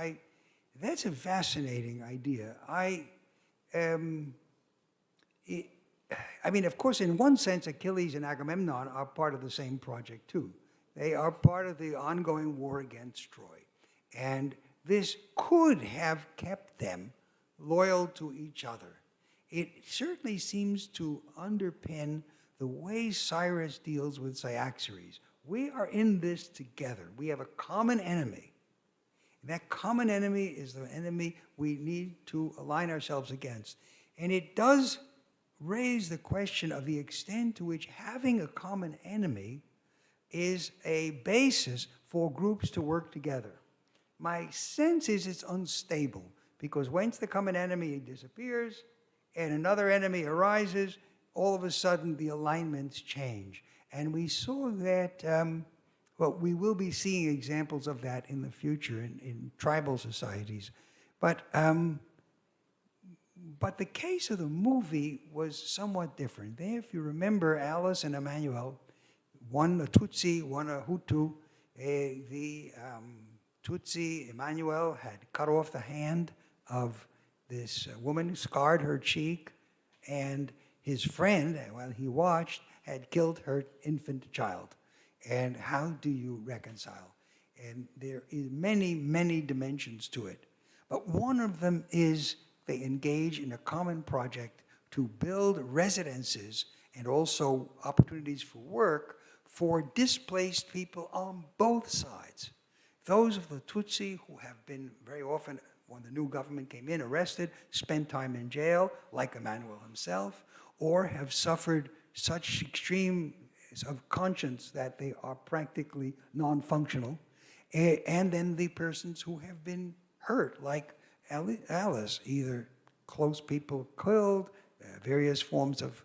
S2: that's a fascinating idea. I mean, of course, in one sense, Achilles and Agamemnon are part of the same project too. They are part of the ongoing war against Troy. And this could have kept them loyal to each other. It certainly seems to underpin the way Cyrus deals with Cyaxares. We are in this together. We have a common enemy. That common enemy is the enemy we need to align ourselves against. And it does raise the question of the extent to which having a common enemy is a basis for groups to work together. My sense is it's unstable, because once the common enemy disappears and another enemy arises, all of a sudden the alignments change. And we saw that, well, we will be seeing examples of that in the future in tribal societies. But the case of the movie was somewhat different. There, if you remember, Alice and Emmanuel, one a Tutsi, one a Hutu. The Tutsi, Emmanuel, had cut off the hand of this woman, scarred her cheek, and his friend, while he watched, had killed her infant child. And how do you reconcile? And there is many, many dimensions to it. But one of them is they engage in a common project to build residences and also opportunities for work for displaced people on both sides. Those of the Tutsi who have been very often, when the new government came in, arrested, spent time in jail, like Emmanuel himself, or have suffered such extreme of conscience that they are practically non-functional, and then the persons who have been hurt, like Alice, either close people killed, various forms of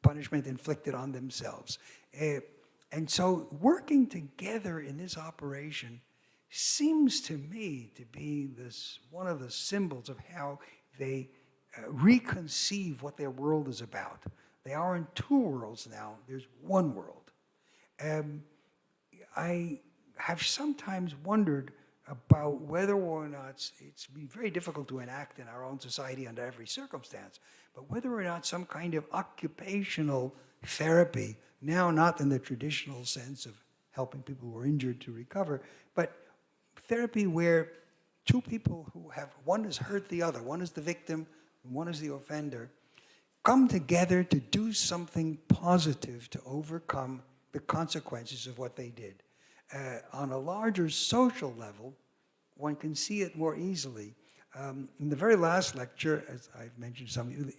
S2: punishment inflicted on themselves. And so working together in this operation seems to me to be one of the symbols of how they reconceive what their world is about. They aren't two worlds now, there's one world. I have sometimes wondered about whether or not, it's been very difficult to enact in our own society under every circumstance, but whether or not some kind of occupational therapy, now not in the traditional sense of helping people who are injured to recover, but therapy where two people who have, one has hurt the other, one is the victim, and one is the offender, come together to do something positive to overcome the consequences of what they did. On a larger social level, one can see it more easily. In the very last lecture, as I've mentioned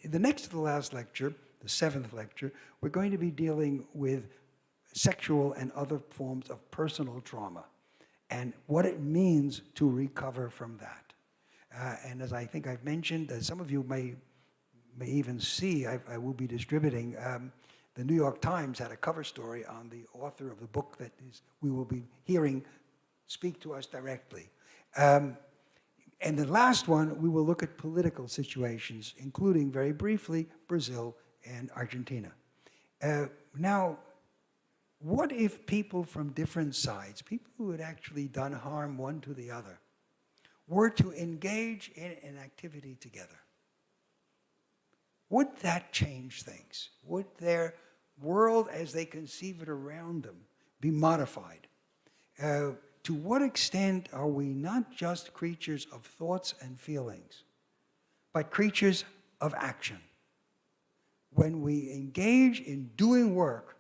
S2: the next to the last lecture, the 7th lecture, we're going to be dealing with sexual and other forms of personal trauma and what it means to recover from that. And as I think I've mentioned, as some of you may even see, I will be distributing, the New York Times had a cover story on the author of the book that we will be hearing speak to us directly. And the last one, we will look at political situations, including, very briefly, Brazil and Argentina. Now, what if people from different sides, people who had actually done harm one to the other, were to engage in an activity together? Would that change things? Would their world as they conceive it around them be modified? To what extent are we not just creatures of thoughts and feelings, but creatures of action? When we engage in doing work,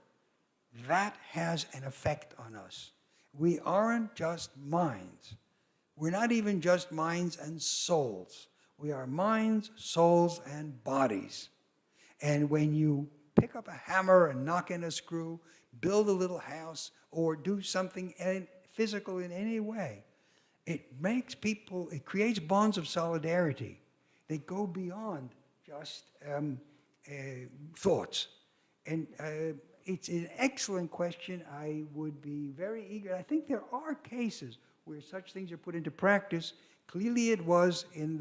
S2: that has an effect on us. We aren't just minds. We're not even just minds and souls. We are minds, souls, and bodies. And when you pick up a hammer and knock in a screw, build a little house, or do something physical in any way, it makes people, it creates bonds of solidarity that go beyond just thoughts. And it's an excellent question. I would be very eager. I think there are cases where such things are put into practice. Clearly it was in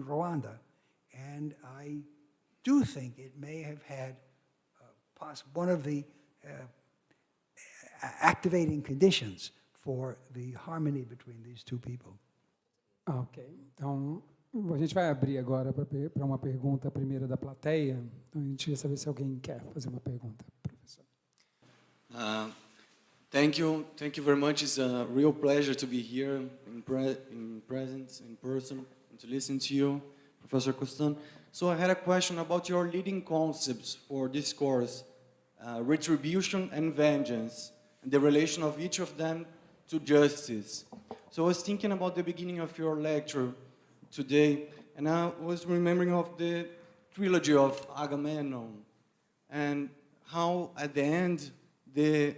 S2: Rwanda. And I do think it may have had one of the activating conditions for the harmony between these two people.
S4: Ok, então a gente vai abrir agora para uma pergunta primeira da plateia. Então a gente ia saber se alguém quer fazer uma pergunta, professor.
S5: Thank you very much. It's a real pleasure to be here in presence, in person, and to listen to you, Professor Konstan. So I had a question about your leading concepts for this course, retribution and vengeance, and the relation of each of them to justice. So I was thinking about the beginning of your lecture today, and I was remembering of the trilogy of Agamemnon, and how at the end the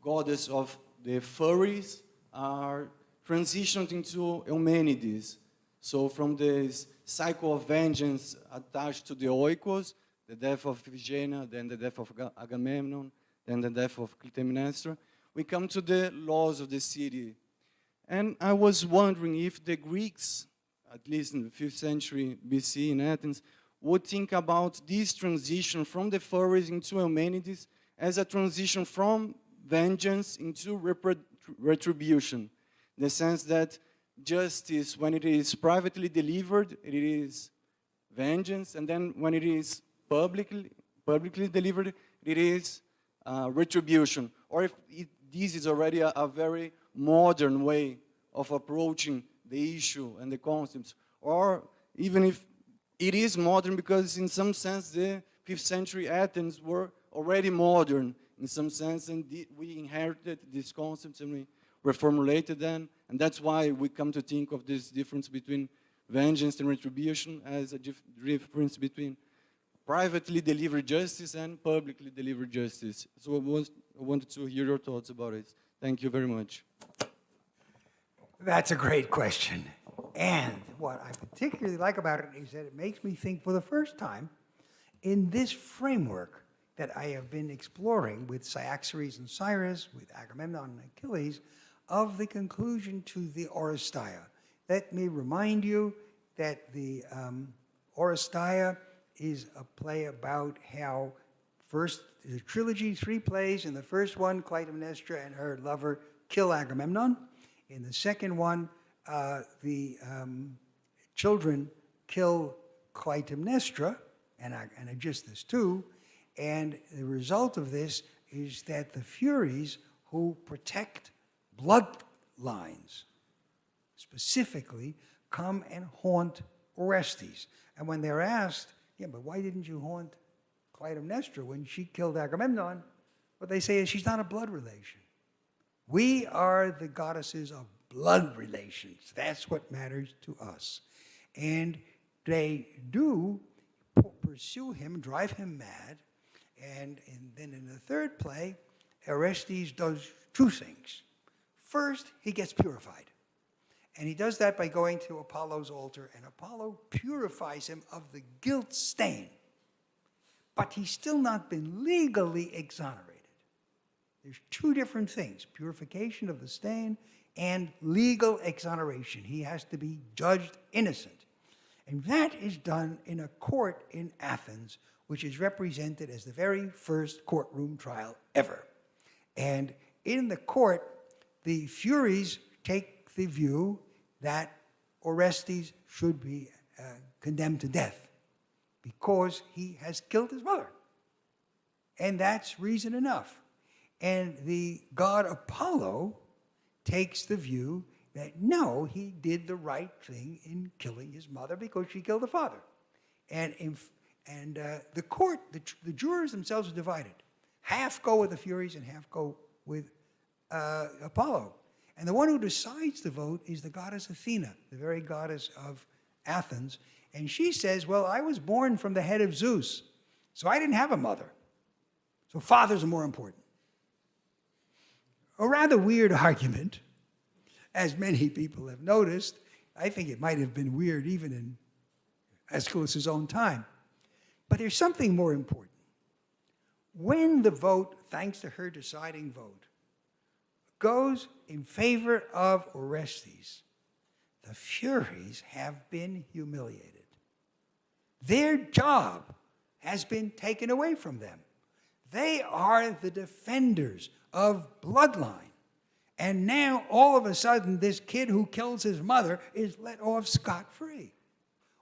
S5: goddess of the furries are transitioned into Eumenides. So from this cycle of vengeance attached to the Oikos, the death of Iphigenia, then the death of Agamemnon, then the death of Clytemnestra, we come to the laws of the city. And I was wondering if the Greeks, at least in the 5th century BC in Athens, would think about this transition from the furries into Eumenides as a transition from vengeance into retribution, in the sense that justice, when it is privately delivered, it is vengeance, and then when it is publicly delivered, it is retribution. Or if this is already a very modern way of approaching the issue and the concepts, or even if it is modern because in some sense the 5th century Athens were already modern in some sense, and we inherited these concepts and we reformulated them, and that's why we come to think of this difference between vengeance and retribution as a difference between privately delivered justice and publicly delivered justice. So I wanted to hear your thoughts about it. Thank you very much.
S2: That's a great question. And what I particularly like about it is that it makes me think for the first time in this framework that I have been exploring with Cyaxares and Cyrus, with Agamemnon and Achilles, of the conclusion to the Oresteia. Let me remind you that the Oresteia is a play about how first, the trilogy, 3 plays. In the first one, Clytemnestra and her lover kill Agamemnon. In the second one, the children kill Clytemnestra and Aegisthus too. And the result of this is that the Furies who protect bloodlines specifically come and haunt Orestes. And when they're asked, yeah, but why didn't you haunt Clytemnestra when she killed Agamemnon? What they say is she's not a blood relation. We are the goddesses of blood relations. That's what matters to us. And they do pursue him, drive him mad. And then in the third play, Orestes does 2 things. First, he gets purified. And he does that by going to Apollo's altar, and Apollo purifies him of the guilt stain. But he's still not been legally exonerated. There's 2 different things, purification of the stain and legal exoneration. He has to be judged innocent. And that is done in a court in Athens, which is represented as the very first courtroom trial ever. And in the court, the Furies take the view that Orestes should be condemned to death because he has killed his mother. And that's reason enough. And the god Apollo takes the view that no, he did the right thing in killing his mother because she killed the father. And the court, the jurors themselves are divided. Half go with the Furies and half go with Apollo. And the one who decides the vote is the goddess Athena, the very goddess of Athens. And she says, well, I was born from the head of Zeus, so I didn't have a mother. So fathers are more important. A rather weird argument. as many people have noticed. I think it might have been weird even in Aeschylus's own time. But there's something more important. When the vote, thanks to her deciding vote, goes in favor of Orestes, the Furies have been humiliated. Their job has been taken away from them. They are the defenders of bloodline. And now, all of a sudden, this kid who kills his mother is let off scot-free.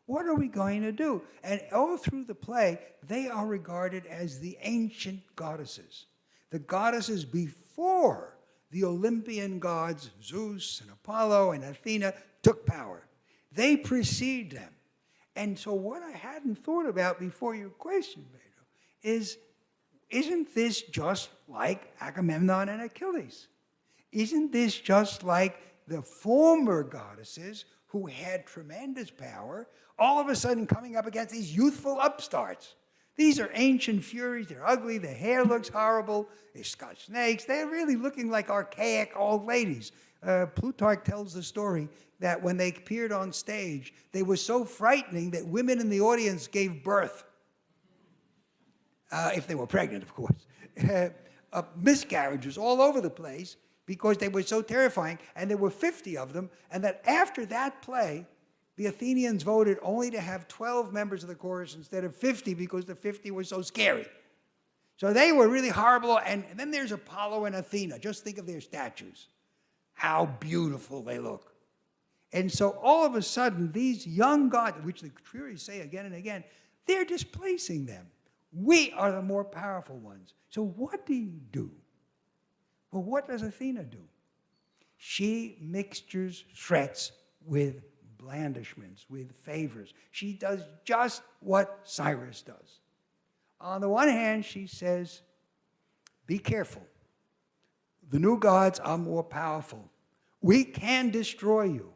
S2: What are we going to do? And all through the play, they are regarded as the ancient goddesses. The goddesses before the Olympian gods, Zeus and Apollo and Athena, took power. They precede them. And so what I hadn't thought about before your question, Beto, is, isn't this just like Agamemnon and Achilles? Isn't this just like the former goddesses who had tremendous power, all of a sudden coming up against these youthful upstarts? These are ancient furies. They're ugly. Their hair looks horrible. They've got snakes. They're really looking like archaic old ladies. Plutarch tells the story that when they appeared on stage, they were so frightening that women in the audience gave birth. If they were pregnant, of course. Miscarriages all over the place because they were so terrifying, and there were 50 of them, and that after that play, the Athenians voted only to have 12 members of the chorus instead of 50 because the 50 were so scary. So they were really horrible, and then there's Apollo and Athena. Just think of their statues. How beautiful they look. And so all of a sudden, these young gods, which the Furies say again and again, they're displacing them. We are the more powerful ones. So what do you do? Well, what does Athena do? She mixtures threats with blandishments, with favors. She does just what Cyrus does. On the one hand, she says, be careful. The new gods are more powerful. We can destroy you.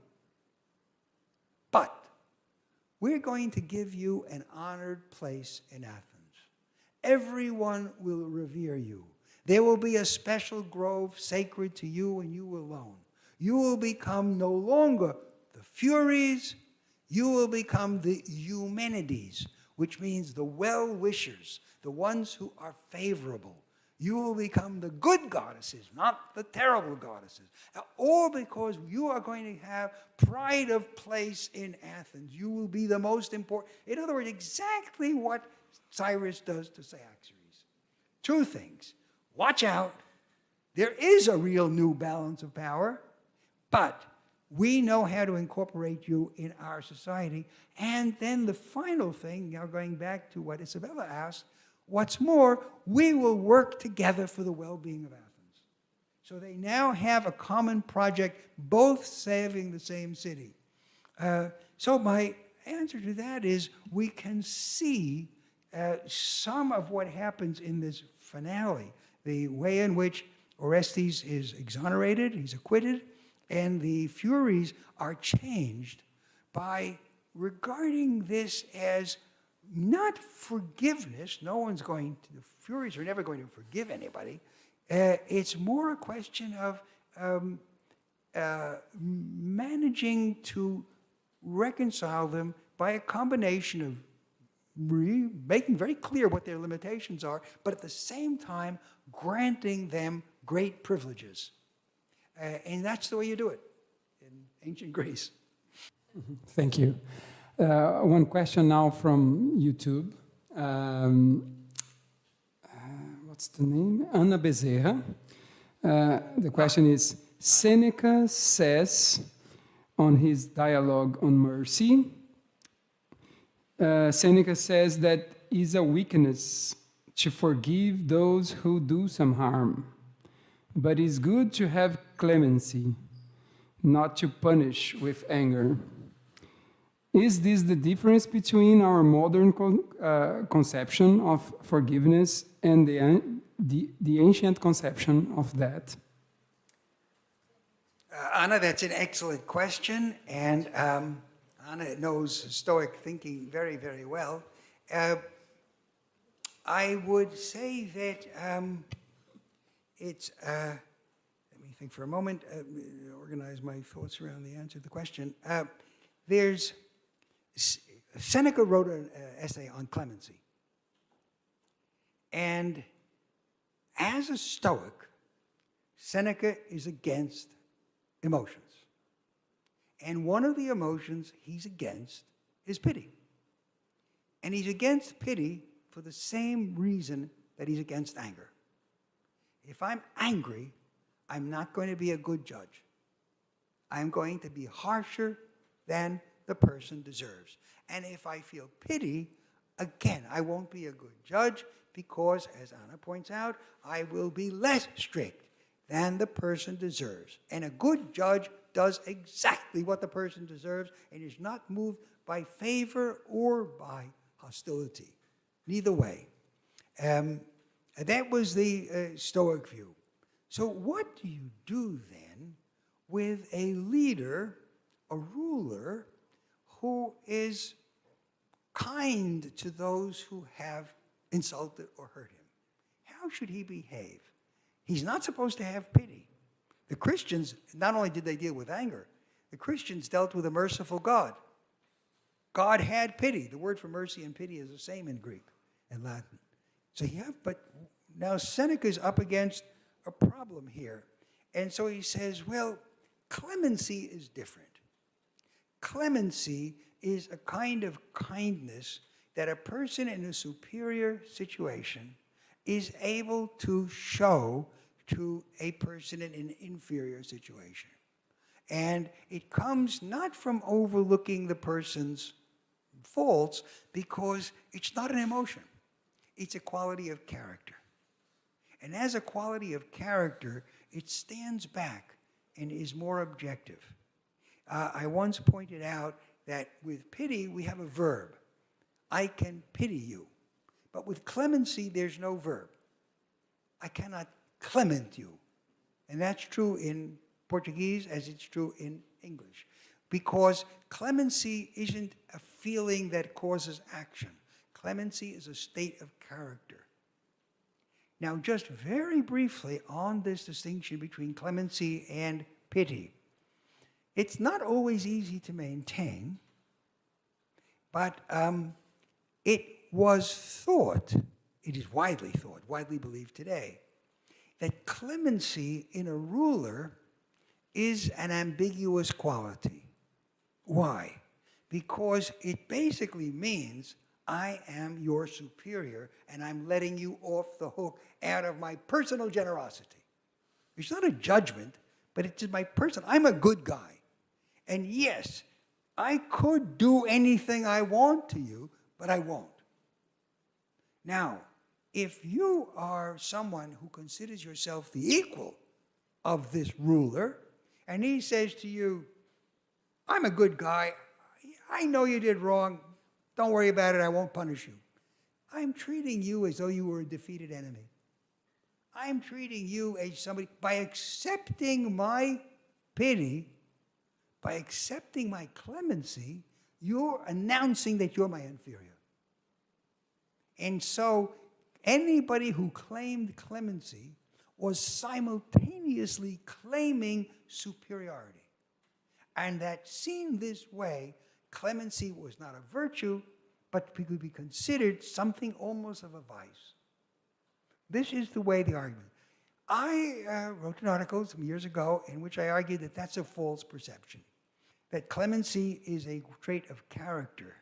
S2: But we're going to give you an honored place in Athens. Everyone will revere you. There will be a special grove sacred to you and you alone. You will become no longer the Furies. You will become the Eumenides, which means the well-wishers, the ones who are favorable. You will become the good goddesses, not the terrible goddesses. All because you are going to have pride of place in Athens. You will be the most important. In other words, exactly what Cyrus does to Cyaxares. Two things. Watch out. There is a real new balance of power, but we know how to incorporate you in our society. And then the final thing, now going back to what Isabella asked, what's more, we will work together for the well-being of Athens. So they now have a common project, both saving the same city. So my answer to that is we can see some of what happens in this finale, the way in which Orestes is exonerated, he's acquitted, and the Furies are changed by regarding this as not forgiveness. No one's going to, the Furies are never going to forgive anybody. It's more a question of managing to reconcile them by a combination of making very clear what their limitations are, but at the same time granting them great privileges. And that's the way you do it in ancient Greece.
S4: Thank you. One question now from YouTube. What's the name? Ana Bezerra. The question is, Seneca says on his dialogue on mercy, Seneca says that it's a weakness to forgive those who do some harm, but it's good to have clemency, not to punish with anger. Is this the difference between our modern conception of forgiveness and the ancient conception of that?
S2: Anna, that's an excellent question, and Anna knows Stoic thinking very, very well. I would say that it's, let me think for a moment, organize my thoughts around the answer to the question. Seneca wrote an essay on clemency. And as a Stoic, Seneca is against emotions. And one of the emotions he's against is pity. And he's against pity for the same reason that he's against anger. If I'm angry, I'm not going to be a good judge. I'm going to be harsher than the person deserves. And if I feel pity, again, I won't be a good judge because, as Anna points out, I will be less strict than the person deserves. And a good judge does exactly what the person deserves and is not moved by favor or by hostility. Neither way. That was the Stoic view. So what do you do then with a leader, a ruler, who is kind to those who have insulted or hurt him? How should he behave? He's not supposed to have pity. The Christians, not only did they deal with anger, the Christians dealt with a merciful God. God had pity. The word for mercy and pity is the same in Greek and Latin. So but now Seneca's up against a problem here. And so he says, well, clemency is different. Clemency is a kind of kindness that a person in a superior situation is able to show to a person in an inferior situation. And it comes not from overlooking the person's faults, because it's not an emotion. It's a quality of character. And as a quality of character, it stands back and is more objective. I once pointed out that with pity, we have a verb. I can pity you. But with clemency, there's no verb. I cannot clement you. And that's true in Portuguese as it's true in English. Because clemency isn't a feeling that causes action. Clemency is a state of character. Now, just very briefly on this distinction between clemency and pity. It's not always easy to maintain, but it was thought, it is widely thought, widely believed today, that clemency in a ruler is an ambiguous quality. Why? Because it basically means I am your superior and I'm letting you off the hook out of my personal generosity. It's not a judgment, but it's my personal. I'm a good guy. And yes, I could do anything I want to you, but I won't. Now, if you are someone who considers yourself the equal of this ruler, and he says to you, I'm a good guy, I know you did wrong, don't worry about it, I won't punish you. I'm treating you as though you were a defeated enemy. I'm treating you as somebody, by accepting my pity, by accepting my clemency, you're announcing that you're my inferior. And so anybody who claimed clemency was simultaneously claiming superiority. And that seen this way, clemency was not a virtue, but could be considered something almost of a vice. This is the way the argument. I wrote an article some years ago in which I argued that that's a false perception, that clemency is a trait of character,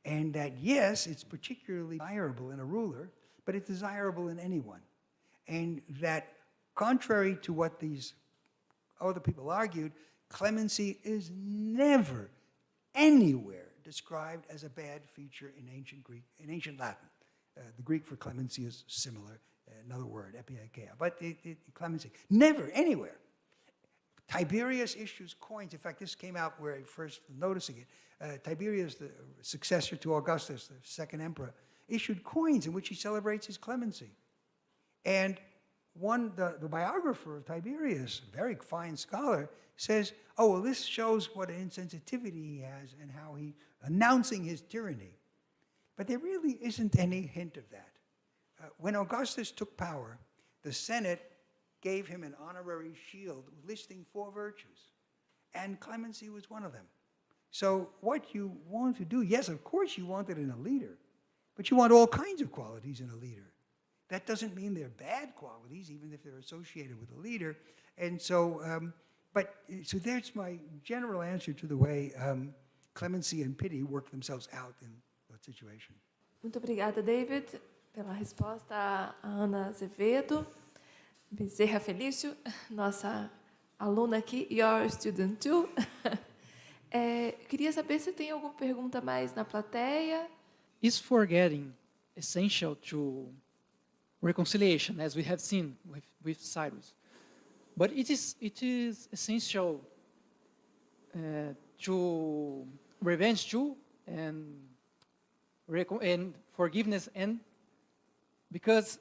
S2: and that, yes, it's particularly desirable in a ruler, but it's desirable in anyone. And that, contrary to what these other people argued, clemency is never, anywhere described as a bad feature in ancient Greek, in ancient Latin. The Greek for clemency is similar, another word, epieikeia, but clemency, never, anywhere. Tiberius issues coins. In fact, this came out where I first noticing it. Tiberius, the successor to Augustus, the second emperor, issued coins in which he celebrates his clemency. And the biographer of Tiberius, a very fine scholar, says, oh, well, this shows what an insensitivity he has and how he announcing his tyranny. But there really isn't any hint of that. When Augustus took power, the Senate gave him an honorary shield listing 4 virtues, and clemency was one of them. So what you want to do, yes, of course you want it in a leader, but you want all kinds of qualities in a leader. That doesn't mean they're bad qualities, even if they're associated with a leader. And so, so that's my general answer to the way clemency and pity work themselves out in that situation.
S1: Muito obrigada, David, pela resposta a Ana Azevedo. Bezerra Felício, nossa aluna aqui, your student too. Queria saber se tem alguma pergunta mais na plateia.
S6: Is forgetting essential to reconciliation, as we have seen with Cyrus? But it is essential to revenge too, and forgiveness, and because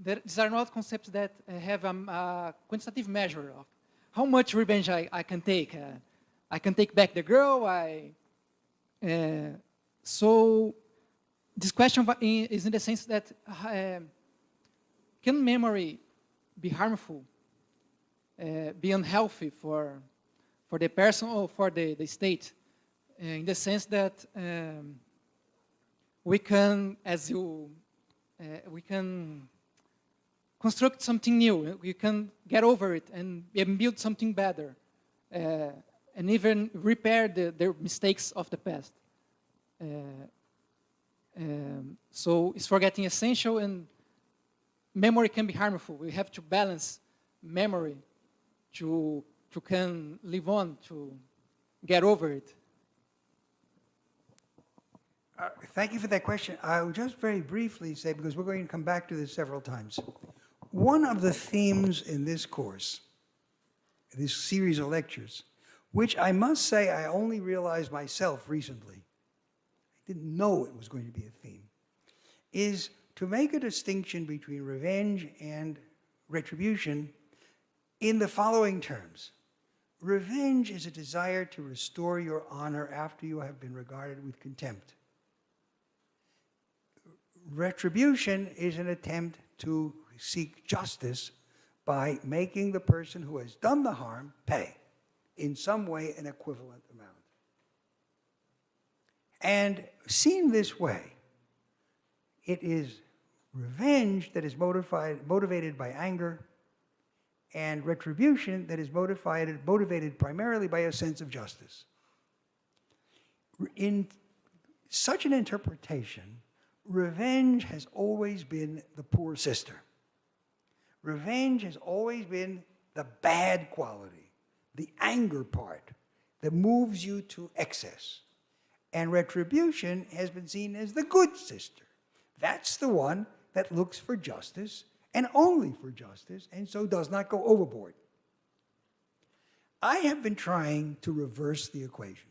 S6: these are not concepts that have a quantitative measure of how much revenge I can take. I can take back the girl. So this question is in the sense that can memory be harmful, be unhealthy for the person or for the state, in the sense that we can, we can construct something new. We can get over it and build something better, and even repair the mistakes of the past. So is forgetting essential, and memory can be harmful. We have to balance memory to can live on, to get over it.
S2: Thank you for that question. I'll just very briefly say, because we're going to come back to this several times. One of the themes in this course, this series of lectures, which I must say I only realized myself recently, I didn't know it was going to be a theme, is to make a distinction between revenge and retribution in the following terms. Revenge is a desire to restore your honor after you have been regarded with contempt. Retribution is an attempt to seek justice by making the person who has done the harm pay in some way an equivalent amount. And seen this way, it is revenge that is motivated by anger, and retribution that is motivated primarily by a sense of justice. In such an interpretation, revenge has always been the poor sister. Revenge has always been the bad quality, the anger part that moves you to excess. And retribution has been seen as the good sister. That's the one that looks for justice and only for justice, and so does not go overboard. I have been trying to reverse the equation,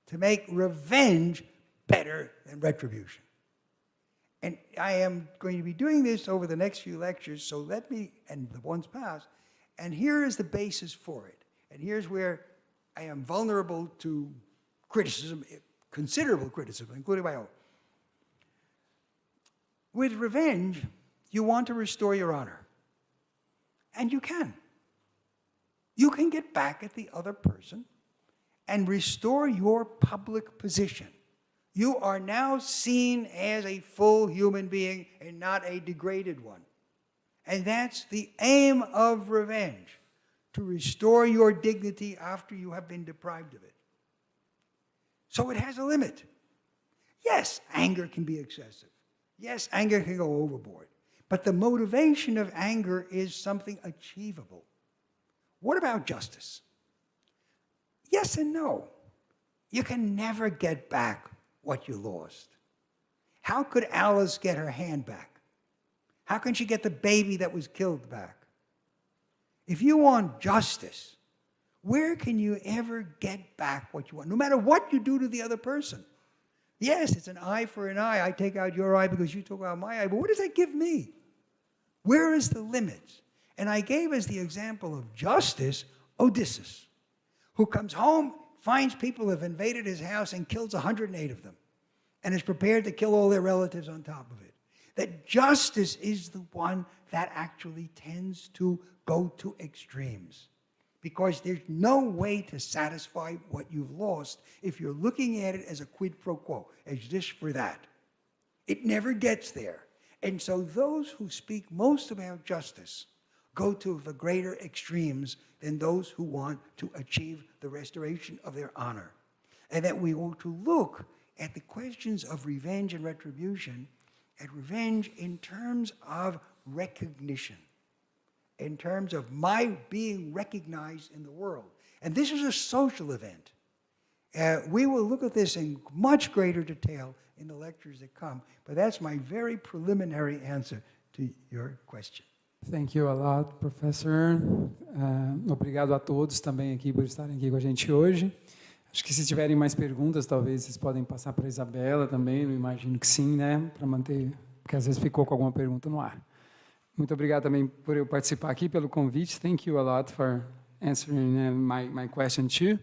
S2: to make revenge better than retribution. And I am going to be doing this over the next few lectures, so let me, and the ones past, and here is the basis for it. And here's where I am vulnerable to criticism, considerable criticism, including my own. With revenge, you want to restore your honor. And you can. You can get back at the other person and restore your public position. You are now seen as a full human being and not a degraded one. And that's the aim of revenge, to restore your dignity after you have been deprived of it. So it has a limit. Yes, anger can be excessive. Yes, anger can go overboard. But the motivation of anger is something achievable. What about justice? Yes and no. You can never get back what you lost. How could Alice get her hand back? How can she get the baby that was killed back? If you want justice, where can you ever get back what you want? No matter what you do to the other person. Yes, it's an eye for an eye. I take out your eye because you took out my eye. But what does that give me? Where is the limit? And I gave as the example of justice Odysseus, who comes home, finds people have invaded his house and kills 108 of them, and is prepared to kill all their relatives on top of it. that justice is the one that actually tends to go to extremes. Because there's no way to satisfy what you've lost if you're looking at it as a quid pro quo, as this for that. It never gets there. And so those who speak most about justice go to the greater extremes than those who want to achieve the restoration of their honor. And that we ought to look at the questions of revenge and retribution, at revenge in terms of recognition, in terms of my being recognized in the world. And this is a social event. We will look at this in much greater detail in the lectures that come, but that's my very preliminary answer to your question.
S4: Thank you a lot, Professor. Obrigado a todos também aqui por estarem aqui com a gente hoje. Acho que se tiverem mais perguntas, talvez vocês podem passar para a Isabela também, eu imagino que sim, né? Para manter, porque às vezes ficou com alguma pergunta no ar. Muito obrigado também por eu participar aqui, pelo convite. Thank you a lot for answering my question too.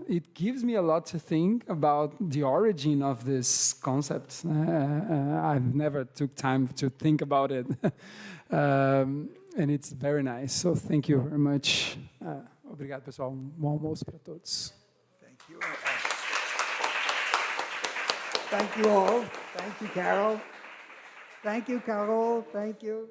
S4: It gives me a lot to think about the origin of this concept. I've never took time to think about it. And it's very nice. So thank you very much. Obrigado, pessoal. Bom almoço para todos.
S2: Thank you. Thank you all. Thank you, Carol. Thank you, Carol. Thank you.